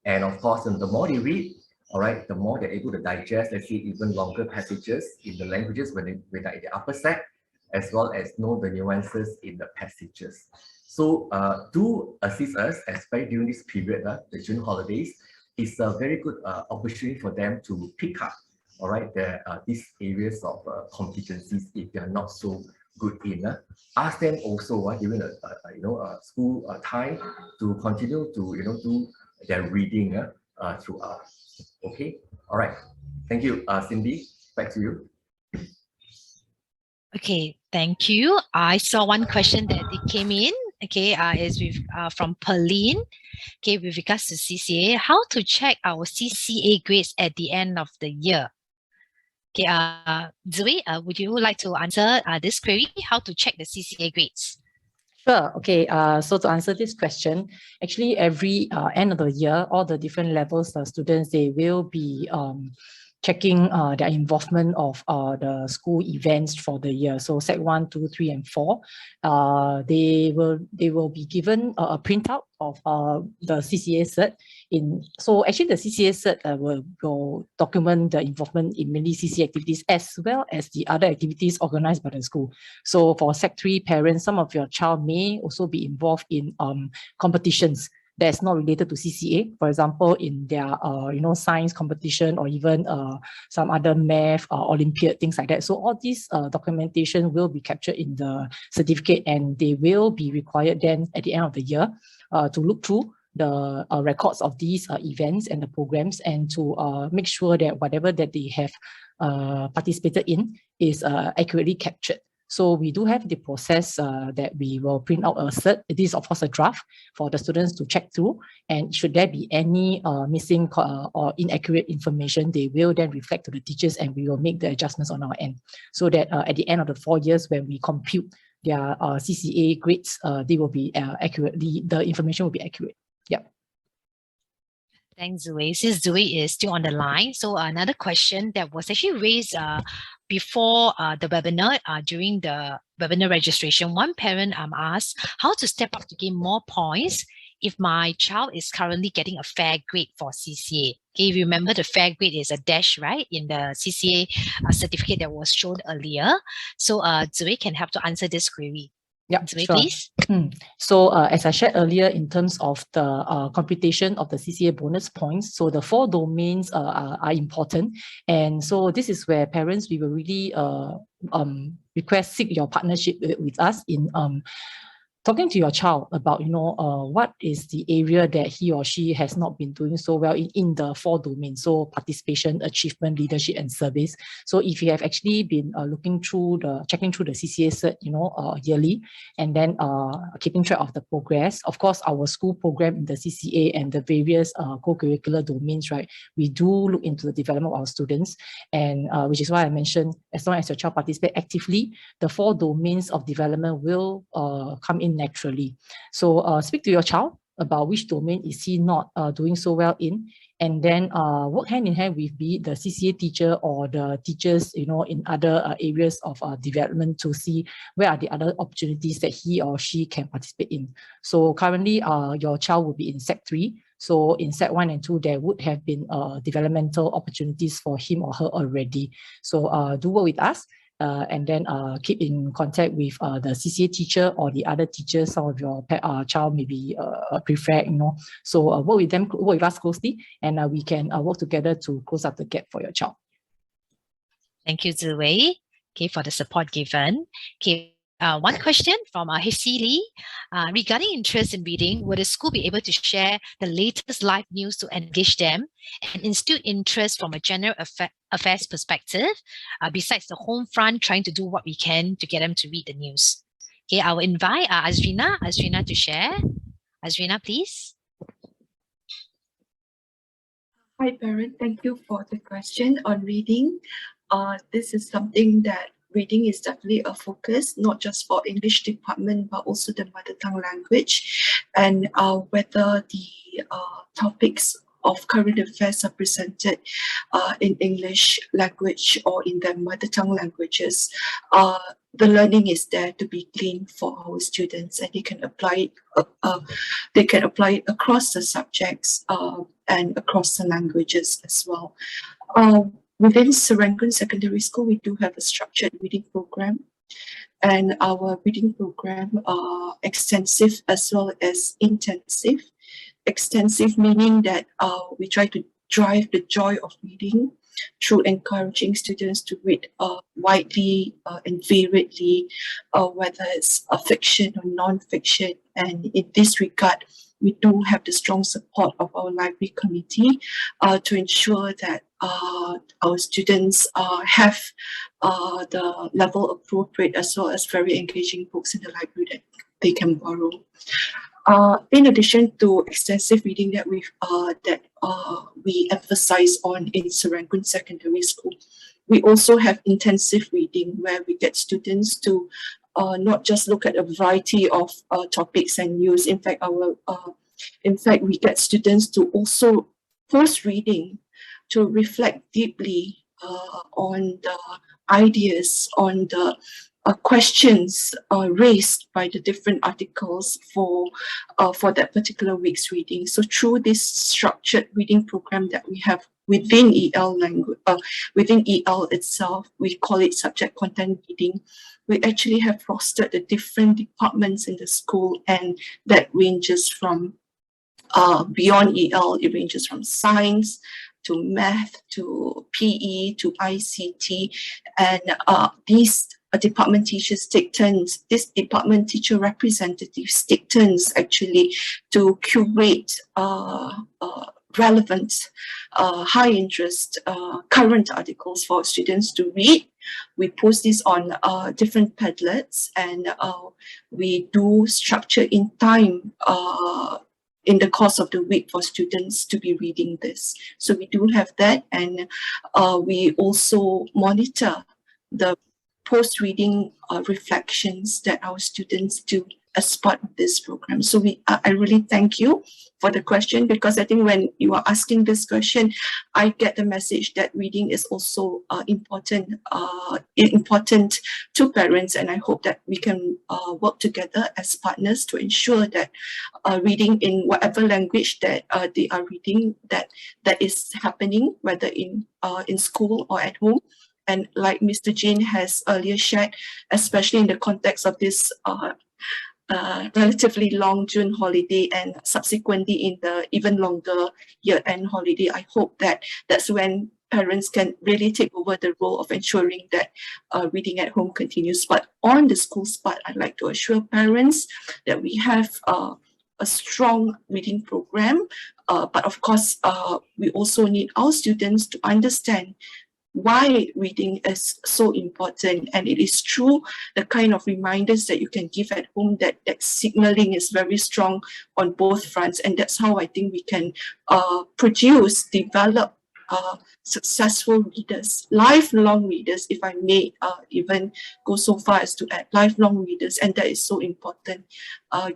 And of course, the more they read, all right, the more they're able to digest, let's say, even longer passages in the languages when they're in the upper set, as well as know the nuances in the passages. So do assist us, especially during this period, the June holidays, is a very good opportunity for them to pick up, all right, these areas of competencies if they are not so good in. Ask them also during the school time to continue to do their reading throughout. Okay, all right. Thank you, Cindy. Back to you. Okay, thank you. I saw one question that it came in. Okay, is with from Pauline. Okay, with regards to CCA, how to check our CCA grades at the end of the year? Okay, Zoe, would you like to answer this query? How to check the CCA grades? Sure. Okay. So to answer this question, actually every end of the year, all the different levels of students, they will be checking their involvement of the school events for the year. So Sec 1, 2, 3, and 4, they will be given a printout of the CCA cert. So actually the CCA cert will document the involvement in many CCA activities as well as the other activities organized by the school. So for Sec 3 parents, some of your child may also be involved in competitions that's not related to CCA, for example, in their science competition or even some other math Olympiad, things like that. So all these documentation will be captured in the certificate, and they will be required then at the end of the year to look through the records of these events and the programs, and to make sure that whatever that they have participated in is accurately captured. So we do have the process that we will print out a cert. It is of course a draft for the students to check through, and should there be any missing or inaccurate information, they will then reflect to the teachers, and we will make the adjustments on our end, so that at the end of the 4 years when we compute their CCA grades, they will be the information will be accurate. Yeah. Thanks, Zoe. Since Zoe is still on the line, so another question that was actually raised before the webinar, during the webinar registration, one parent asked how to step up to gain more points if my child is currently getting a fair grade for CCA. Okay, if you remember, the fair grade is a dash, right, in the CCA certificate that was shown earlier. So Zoe can help to answer this query. Yeah, Zoe, sure. please. So as I shared earlier, in terms of the computation of the CCA bonus points, so the 4 domains are important. And so this is where parents, we will really seek your partnership with us in talking to your child about, what is the area that he or she has not been doing so well in the 4 domains. So participation, achievement, leadership, and service. So if you have actually been checking through the CCA cert, yearly, and then keeping track of the progress, of course, our school program in the CCA and the various co-curricular domains, right, we do look into the development of our students, and which is why I mentioned, as long as your child participates actively, the 4 domains of development will come in naturally. So speak to your child about which domain is he not doing so well in, and then work hand in hand with the CCA teacher or the teachers, in other areas of development, to see where are the other opportunities that he or she can participate in. So currently your child will be in Sec 3. So in Sec 1 and 2, there would have been developmental opportunities for him or her already. So do work with us. And then keep in contact with the CCA teacher or the other teachers. Some of your child may be prefect, So work with us closely, and we can work together to close up the gap for your child. Thank you, Zoe, for the support given. One question from HC Lee. Regarding interest in reading, will the school be able to share the latest live news to engage them and instill interest from a general affairs perspective, besides the home front, trying to do what we can to get them to read the news? Okay, I will invite Azrina to share. Azrina, please. Hi, parent. Thank you for the question on reading. This is something that reading is definitely a focus, not just for English department, but also the mother tongue language. And whether the topics of current affairs are presented in English language or in their mother tongue languages, the learning is there to be gleaned for our students, and they can apply it across the subjects and across the languages as well. Within Serangoon Secondary School, we do have a structured reading program, and our reading program are extensive as well as intensive. Extensive meaning that we try to drive the joy of reading through encouraging students to read widely and variedly, whether it's a fiction or non-fiction. And in this regard, we do have the strong support of our library committee to ensure that our students have the level appropriate, as well as very engaging books in the library that they can borrow. In addition to extensive reading that we emphasize on in Serangoon Secondary School, we also have intensive reading where we get students to not just look at a variety of topics and news. In fact, we get students to also post-reading to reflect deeply on the ideas, on the questions raised by the different articles for that particular week's reading. So through this structured reading program that we have within EL language, within EL itself, we call it subject content reading. We actually have fostered the different departments in the school, and that ranges from beyond EL, it ranges from science to math to PE to ICT, and these department teachers take turns. This department teacher representatives take turns actually to curate relevant, high interest, current articles for students to read. We post this on different Padlets, and we do structure in time in the course of the week for students to be reading this. So we do have that, and we also monitor the post-reading reflections that our students do as part of this program. So I really thank you for the question, because I think when you are asking this question, I get the message that reading is also important to parents, and I hope that we can work together as partners to ensure that reading in whatever language that they are reading, that is happening, whether in school or at home. And like Mr. Jin has earlier shared, especially in the context of this relatively long June holiday and subsequently in the even longer year-end holiday, I hope that that's when parents can really take over the role of ensuring that reading at home continues. But on the school's part, I'd like to assure parents that we have a strong reading program. But of course, we also need our students to understand why reading is so important, and it is through the kind of reminders that you can give at home that signaling is very strong on both fronts, and that's how I think we can develop successful readers, lifelong readers, if I may even go so far as to add lifelong readers, and that is so important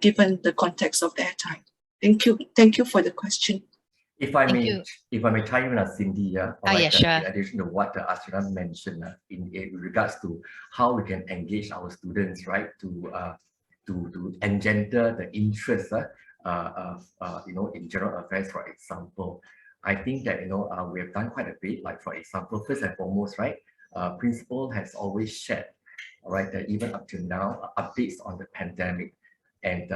given the context of their time. Thank you for the question. If I may chime in, Cindy, yeah, sure. In addition to what Asrina mentioned in regards to how we can engage our students, right, to engender the interest, in general affairs, for example. I think that we have done quite a bit. Like, for example, first and foremost, right, principal has always shared, right, that even up to now, updates on the pandemic. And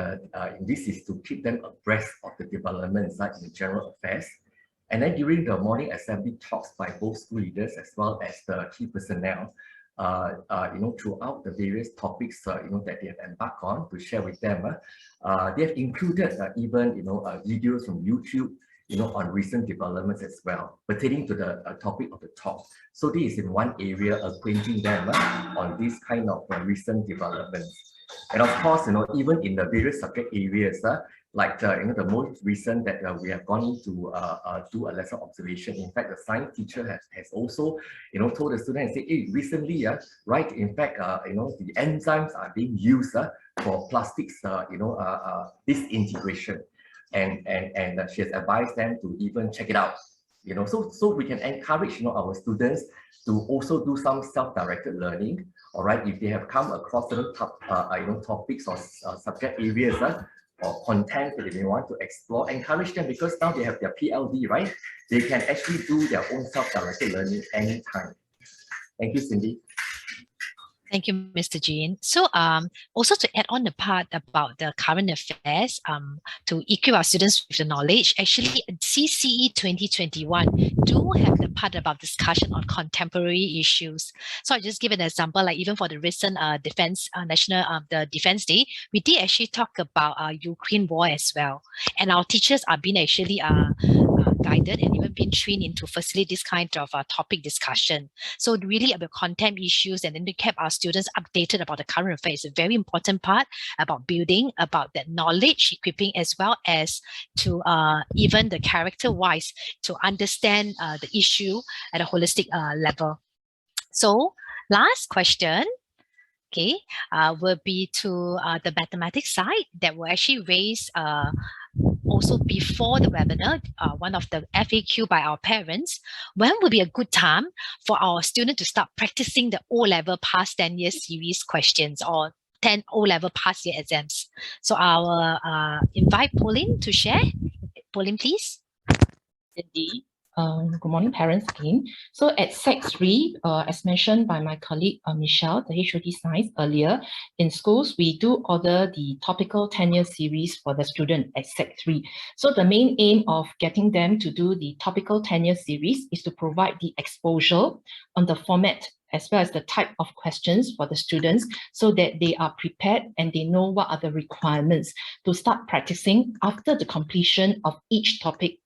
this is to keep them abreast of the developments like in general affairs. And then during the morning assembly talks by both school leaders as well as the key personnel, throughout the various topics, that they have embarked on to share with them, they have included even, videos from YouTube, on recent developments as well, pertaining to the topic of the talk. So this is in one area, acquainting them on this kind of recent developments. And of course, even in the various subject areas, like the most recent that we have gone into do a lesson observation. In fact, the science teacher has also, told the student and say, hey, recently, right, in fact, the enzymes are being used for plastics, disintegration. And she has advised them to even check it out. So we can encourage our students to also do some self-directed learning. All right, if they have come across certain topics or subject areas or content that they want to explore, encourage them, because now they have their PLD, right? They can actually do their own self-directed learning anytime. Thank you, Cindy. Thank you, Mr. Jean. So, also to add on the part about the current affairs, to equip our students with the knowledge, actually, CCE 2021 do have the part about discussion on contemporary issues. So I'll just give an example, like even for the recent the Defense Day, we did actually talk about Ukraine war as well. And our teachers are being actually guided and even been trained into facilitate this kind of topic discussion. So really about content issues and then to keep our students updated about the current affairs is a very important part about building about that knowledge, equipping as well as to even the character wise to understand the issue at a holistic level. So last question, okay, will be to the mathematics side that will actually raise also before the webinar, one of the FAQ by our parents. When will be a good time for our student to start practicing the O-level past 10 year series questions or 10 O-level past year exams? So I'll invite Pauline to share. Pauline, please. Indeed. Good morning, parents again. So at Sec 3, as mentioned by my colleague Michelle, the HOD Science earlier, in schools, we do order the topical 10-year series for the student at Sec 3. So the main aim of getting them to do the topical 10-year series is to provide the exposure on the format as well as the type of questions for the students so that they are prepared and they know what are the requirements to start practicing after the completion of each topic.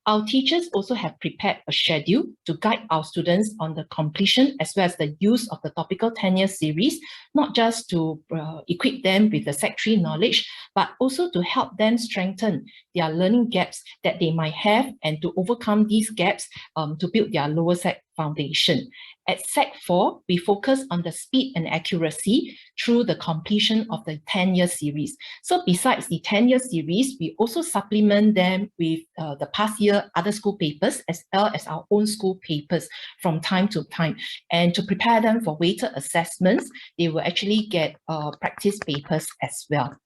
Our teachers also have prepared a schedule to guide our students on the completion as well as the use of the topical 10-year series, not just to equip them with the Sec 3 knowledge, but also to help them strengthen their learning gaps that they might have and to overcome these gaps to build their lower Sec foundation. At Sec 4, we focus on the speed and accuracy through the completion of the 10-year series. So besides the 10-year series, we also supplement them with the past year other school papers as well as our own school papers from time to time. And to prepare them for weighted assessments, they will actually get practice papers as well.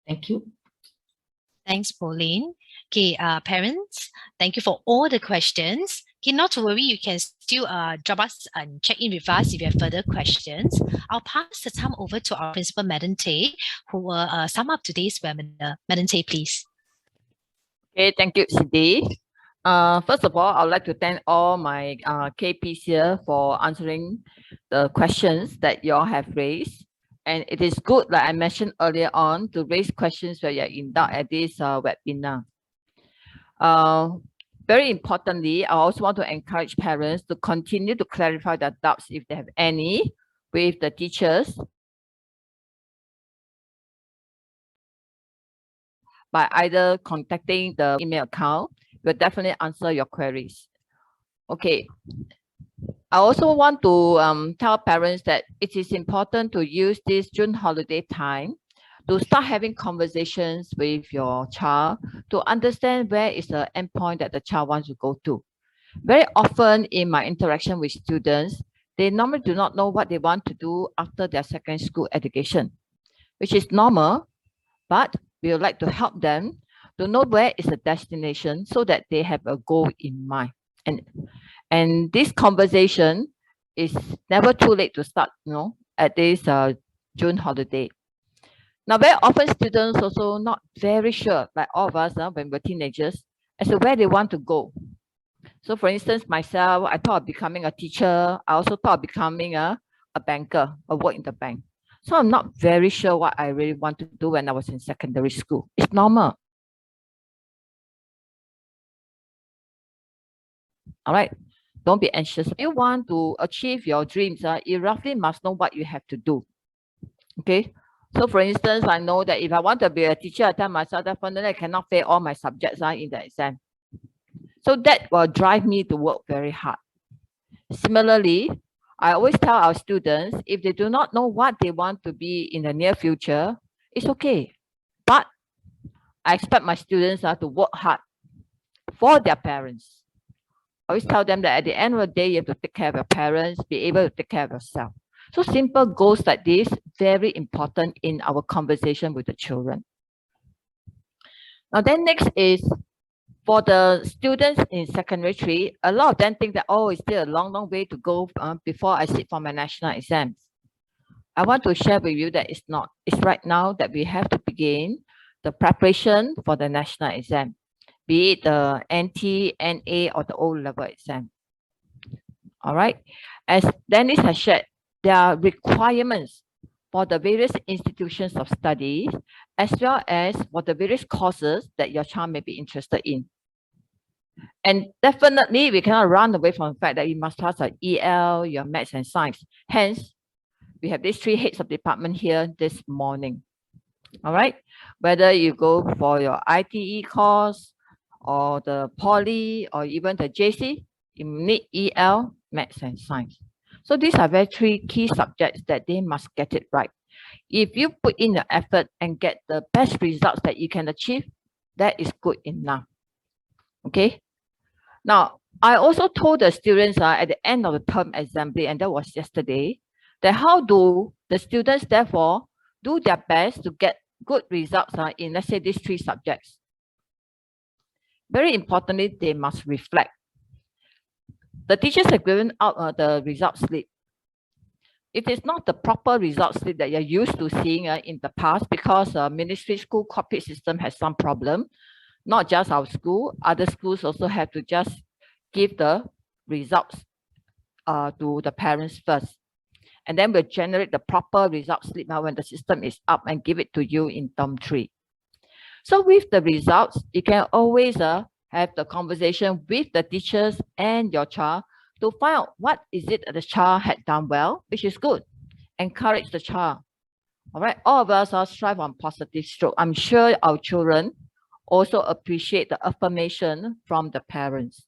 Thank you. Thanks, Pauline. Okay, parents, thank you for all the questions. Okay, not to worry, you can still drop us and check in with us if you have further questions. I'll pass the time over to our principal, Madam Tay, who will sum up today's webinar. Madam Tay, please. Okay, thank you, Cindy. First of all, I'd like to thank all my KPs here for answering the questions that you all have raised. And it is good, like I mentioned earlier on, to raise questions when you're in doubt at this webinar. Very importantly, I also want to encourage parents to continue to clarify their doubts if they have any with the teachers by either contacting the email account. We'll definitely answer your queries. Okay. I also want to tell parents that it is important to use this June holiday time to start having conversations with your child to understand where is the endpoint that the child wants to go to. Very often in my interaction with students, they normally do not know what they want to do after their secondary school education, which is normal, but we would like to help them to know where is the destination so that they have a goal in mind. And this conversation is never too late to start, at this June holiday. Now, very often students also not very sure, like all of us when we're teenagers, as to where they want to go. So for instance, myself, I thought of becoming a teacher. I also thought of becoming a banker or work in the bank. So I'm not very sure what I really want to do when I was in secondary school. It's normal. All right. Don't be anxious. If you want to achieve your dreams, you roughly must know what you have to do. Okay. So for instance, I know that if I want to be a teacher, I tell myself definitely I cannot fail all my subjects in the exam. So that will drive me to work very hard. Similarly, I always tell our students, if they do not know what they want to be in the near future, it's okay. But I expect my students to work hard for their parents. I always tell them that at the end of the day, you have to take care of your parents, be able to take care of yourself. So simple goals like this, very important in our conversation with the children. Now then next is for the students in secondary 3, a lot of them think that, oh, it's still a long, long way to go before I sit for my national exams. I want to share with you that it's not. It's right now that we have to begin the preparation for the national exam, be it the NT, NA, or the O-level exam. All right. As Dennis has shared, there are requirements for the various institutions of studies, as well as for the various courses that your child may be interested in. And definitely, we cannot run away from the fact that you must pass your EL, your maths and science. Hence, we have these 3 heads of department here this morning. All right. Whether you go for your ITE course or the poly or even the JC, you need EL, maths and science. So these are very 3 key subjects that they must get it right. If you put in the effort and get the best results that you can achieve, that is good enough. Okay. Now, I also told the students at the end of the term assembly, and that was yesterday, that how do the students therefore do their best to get good results in, let's say, these 3 subjects. Very importantly, they must reflect. The teachers have given out the result slip. It is not the proper result slip that you're used to seeing in the past, because ministry school copy system has some problem. Not just our school, other schools also have to just give the results to the parents first. And then we'll generate the proper result slip now when the system is up and give it to you in term 3. So with the results, you can always have the conversation with the teachers and your child to find out what is it that the child had done well, which is good. Encourage the child. All right, all of us strive on positive stroke. I'm sure our children also appreciate the affirmation from the parents.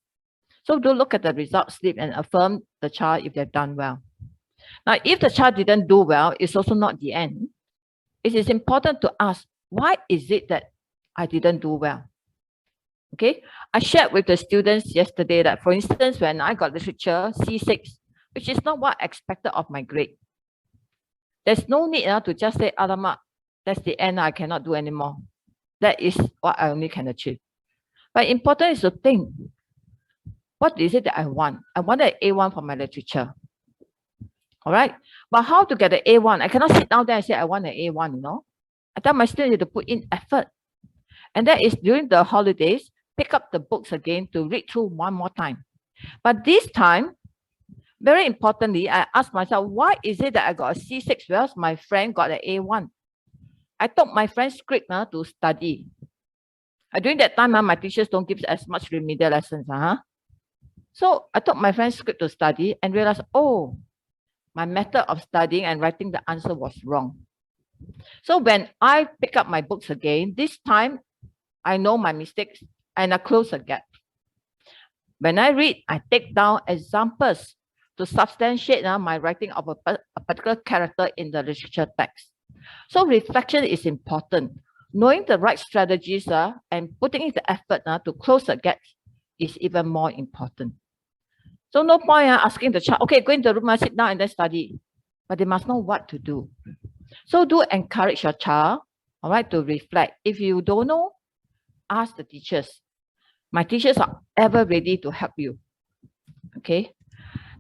So do look at the result slip and affirm the child if they've done well. Now, if the child didn't do well, it's also not the end. It is important to ask, why is it that I didn't do well? Okay, I shared with the students yesterday that, for instance, when I got literature C6, which is not what I expected of my grade, there's no need to just say, alamak, that's the end, I cannot do anymore. That is what I only can achieve. But important is to think, what is it that I want? I want an A1 for my literature. All right. But how to get an A1? I cannot sit down there and say, I want an A1, you know. I tell my students to put in effort. And that is during the holidays, pick up the books again to read through one more time. But this time, very importantly, I asked myself, why is it that I got a C6 whereas my friend got an A1? I took my friend's script to study. During that time, my teachers don't give as much remedial lessons. So I took my friend's script to study and realized, oh, my method of studying and writing the answer was wrong. So when I pick up my books again, this time I know my mistakes and I close the gap. When I read, I take down examples to substantiate my writing of a particular character in the literature text. So reflection is important. Knowing the right strategies and putting in the effort to close the gaps is even more important. So no point asking the child, okay, go into the room, sit down and then study. But they must know what to do. So do encourage your child, all right, to reflect. If you don't know, ask the teachers. My teachers are ever ready to help you. Okay.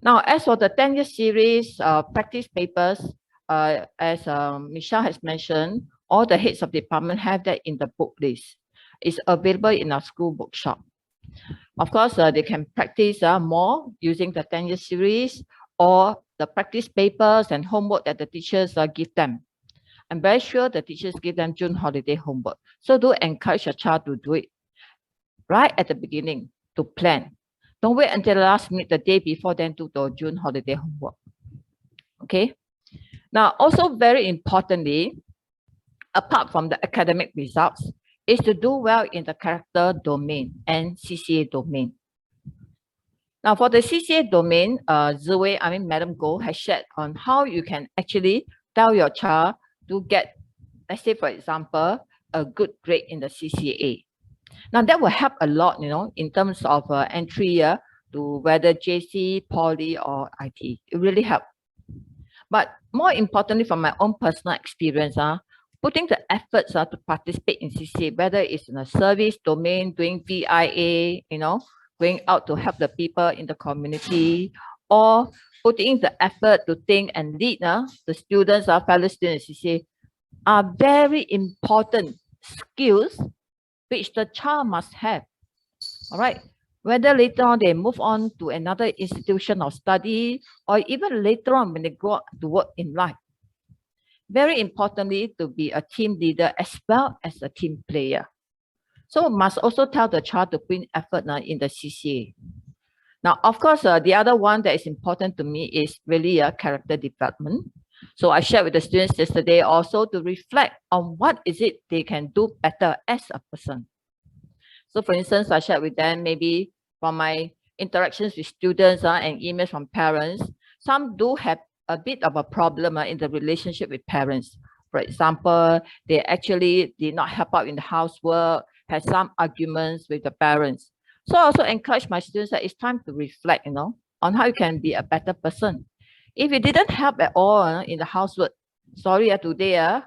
Now, as for the 10-year series practice papers, as Michelle has mentioned, all the heads of department have that in the book list. It's available in our school bookshop. Of course, they can practice more using the 10-year series or the practice papers and homework that the teachers give them. I'm very sure the teachers give them June holiday homework. So do encourage your child to do it right at the beginning, to plan. Don't wait until the last minute, the day before, then do the June holiday homework. Okay. Now, also very importantly, apart from the academic results, is to do well in the character domain and CCA domain. Now, for the CCA domain, Ziwei, Madam Goh has shared on how you can actually tell your child to get, let's say, for example, a good grade in the CCA. Now, that will help a lot, you know, in terms of entry to whether JC, Poly, or IT. It really helps. But more importantly, from my own personal experience, putting the efforts to participate in CCA, whether it's in a service domain, doing VIA, you know, going out to help the people in the community, or putting the effort to think and lead the students, our fellow students, are very important skills which the child must have. All right. Whether later on they move on to another institution of study, or even later on when they go out to work in life. Very importantly, to be a team leader as well as a team player. So must also tell the child to put in effort in the CCA. Now, of course, the other one that is important to me is really character development. So I shared with the students yesterday also to reflect on what is it they can do better as a person. So for instance, I shared with them maybe from my interactions with students and emails from parents, some do have a bit of a problem in the relationship with parents. For example, they actually did not help out in the housework, had some arguments with the parents. So I also encourage my students that it's time to reflect, on how you can be a better person. If you didn't help at all in the housework, sorry, today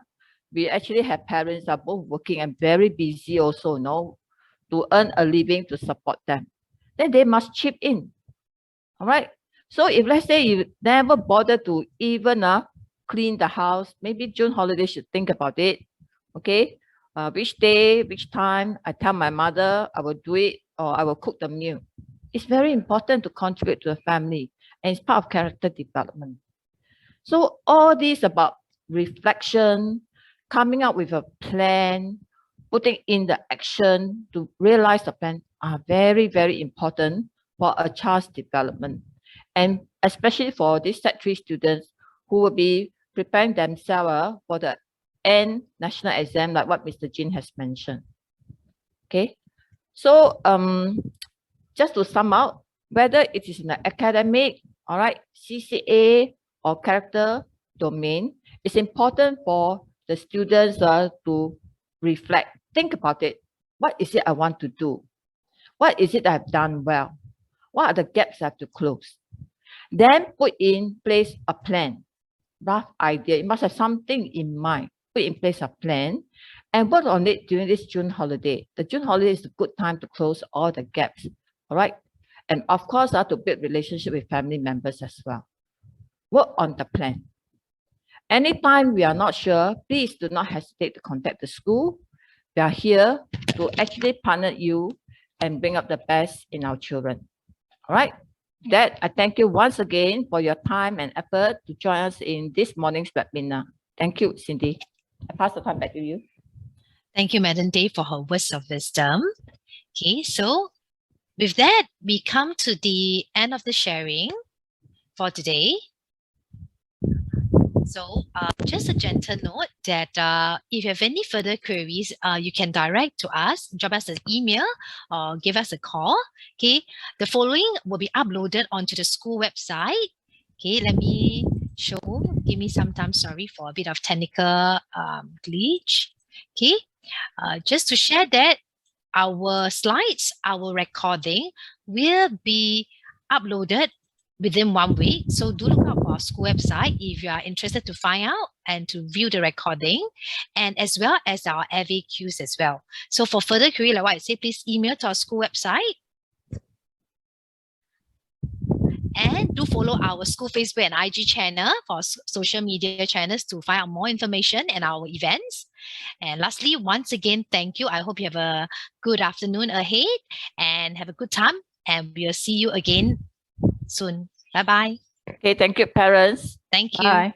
we actually have parents that are both working and very busy also, to earn a living to support them. Then they must chip in. All right. So if let's say you never bother to even clean the house, maybe June holiday should think about it. Okay. Which day, which time, I tell my mother I will do it, or I will cook the meal. It's very important to contribute to the family, and it's part of character development. So all these about reflection, coming up with a plan, putting in the action to realize the plan are very, very important for a child's development. And especially for these Set 3 students who will be preparing themselves for the end national exam, like what Mr. Jin has mentioned. Okay, so just to sum up, whether it is in the academic, all right, CCA or character domain, it's important for the students to reflect, think about it. What is it I want to do? What is it I've done well? What are the gaps I have to close? Then put in place a plan, rough idea. You must have something in mind. Put in place a plan and work on it during this June holiday. The June holiday is a good time to close all the gaps. All right. And of course, to build relationship with family members as well. Work on the plan. Anytime we are not sure, please do not hesitate to contact the school. We are here to actually partner you and bring up the best in our children. All right. That I thank you once again for your time and effort to join us in this morning's webinar. Thank you, Cindy. I pass the time back to you. Thank you, Madam Day, for her words of wisdom. Okay, so with that, we come to the end of the sharing for today. So just a gentle note that if you have any further queries, you can direct to us, drop us an email or give us a call. Okay, the following will be uploaded onto the school website. Okay, let me show, give me some time, sorry for a bit of technical glitch. Okay, just to share that our slides, our recording will be uploaded within 1 week. So do look out for our school website if you are interested to find out and to view the recording, and as well as our FAQs as well. So for further query, like what I said, please email to our school website. And do follow our school Facebook and IG channel for social media channels to find out more information and our events. And lastly, once again, thank you. I hope you have a good afternoon ahead and have a good time. And we'll see you again soon. Bye-bye. Okay, thank you, parents. Thank you. Bye.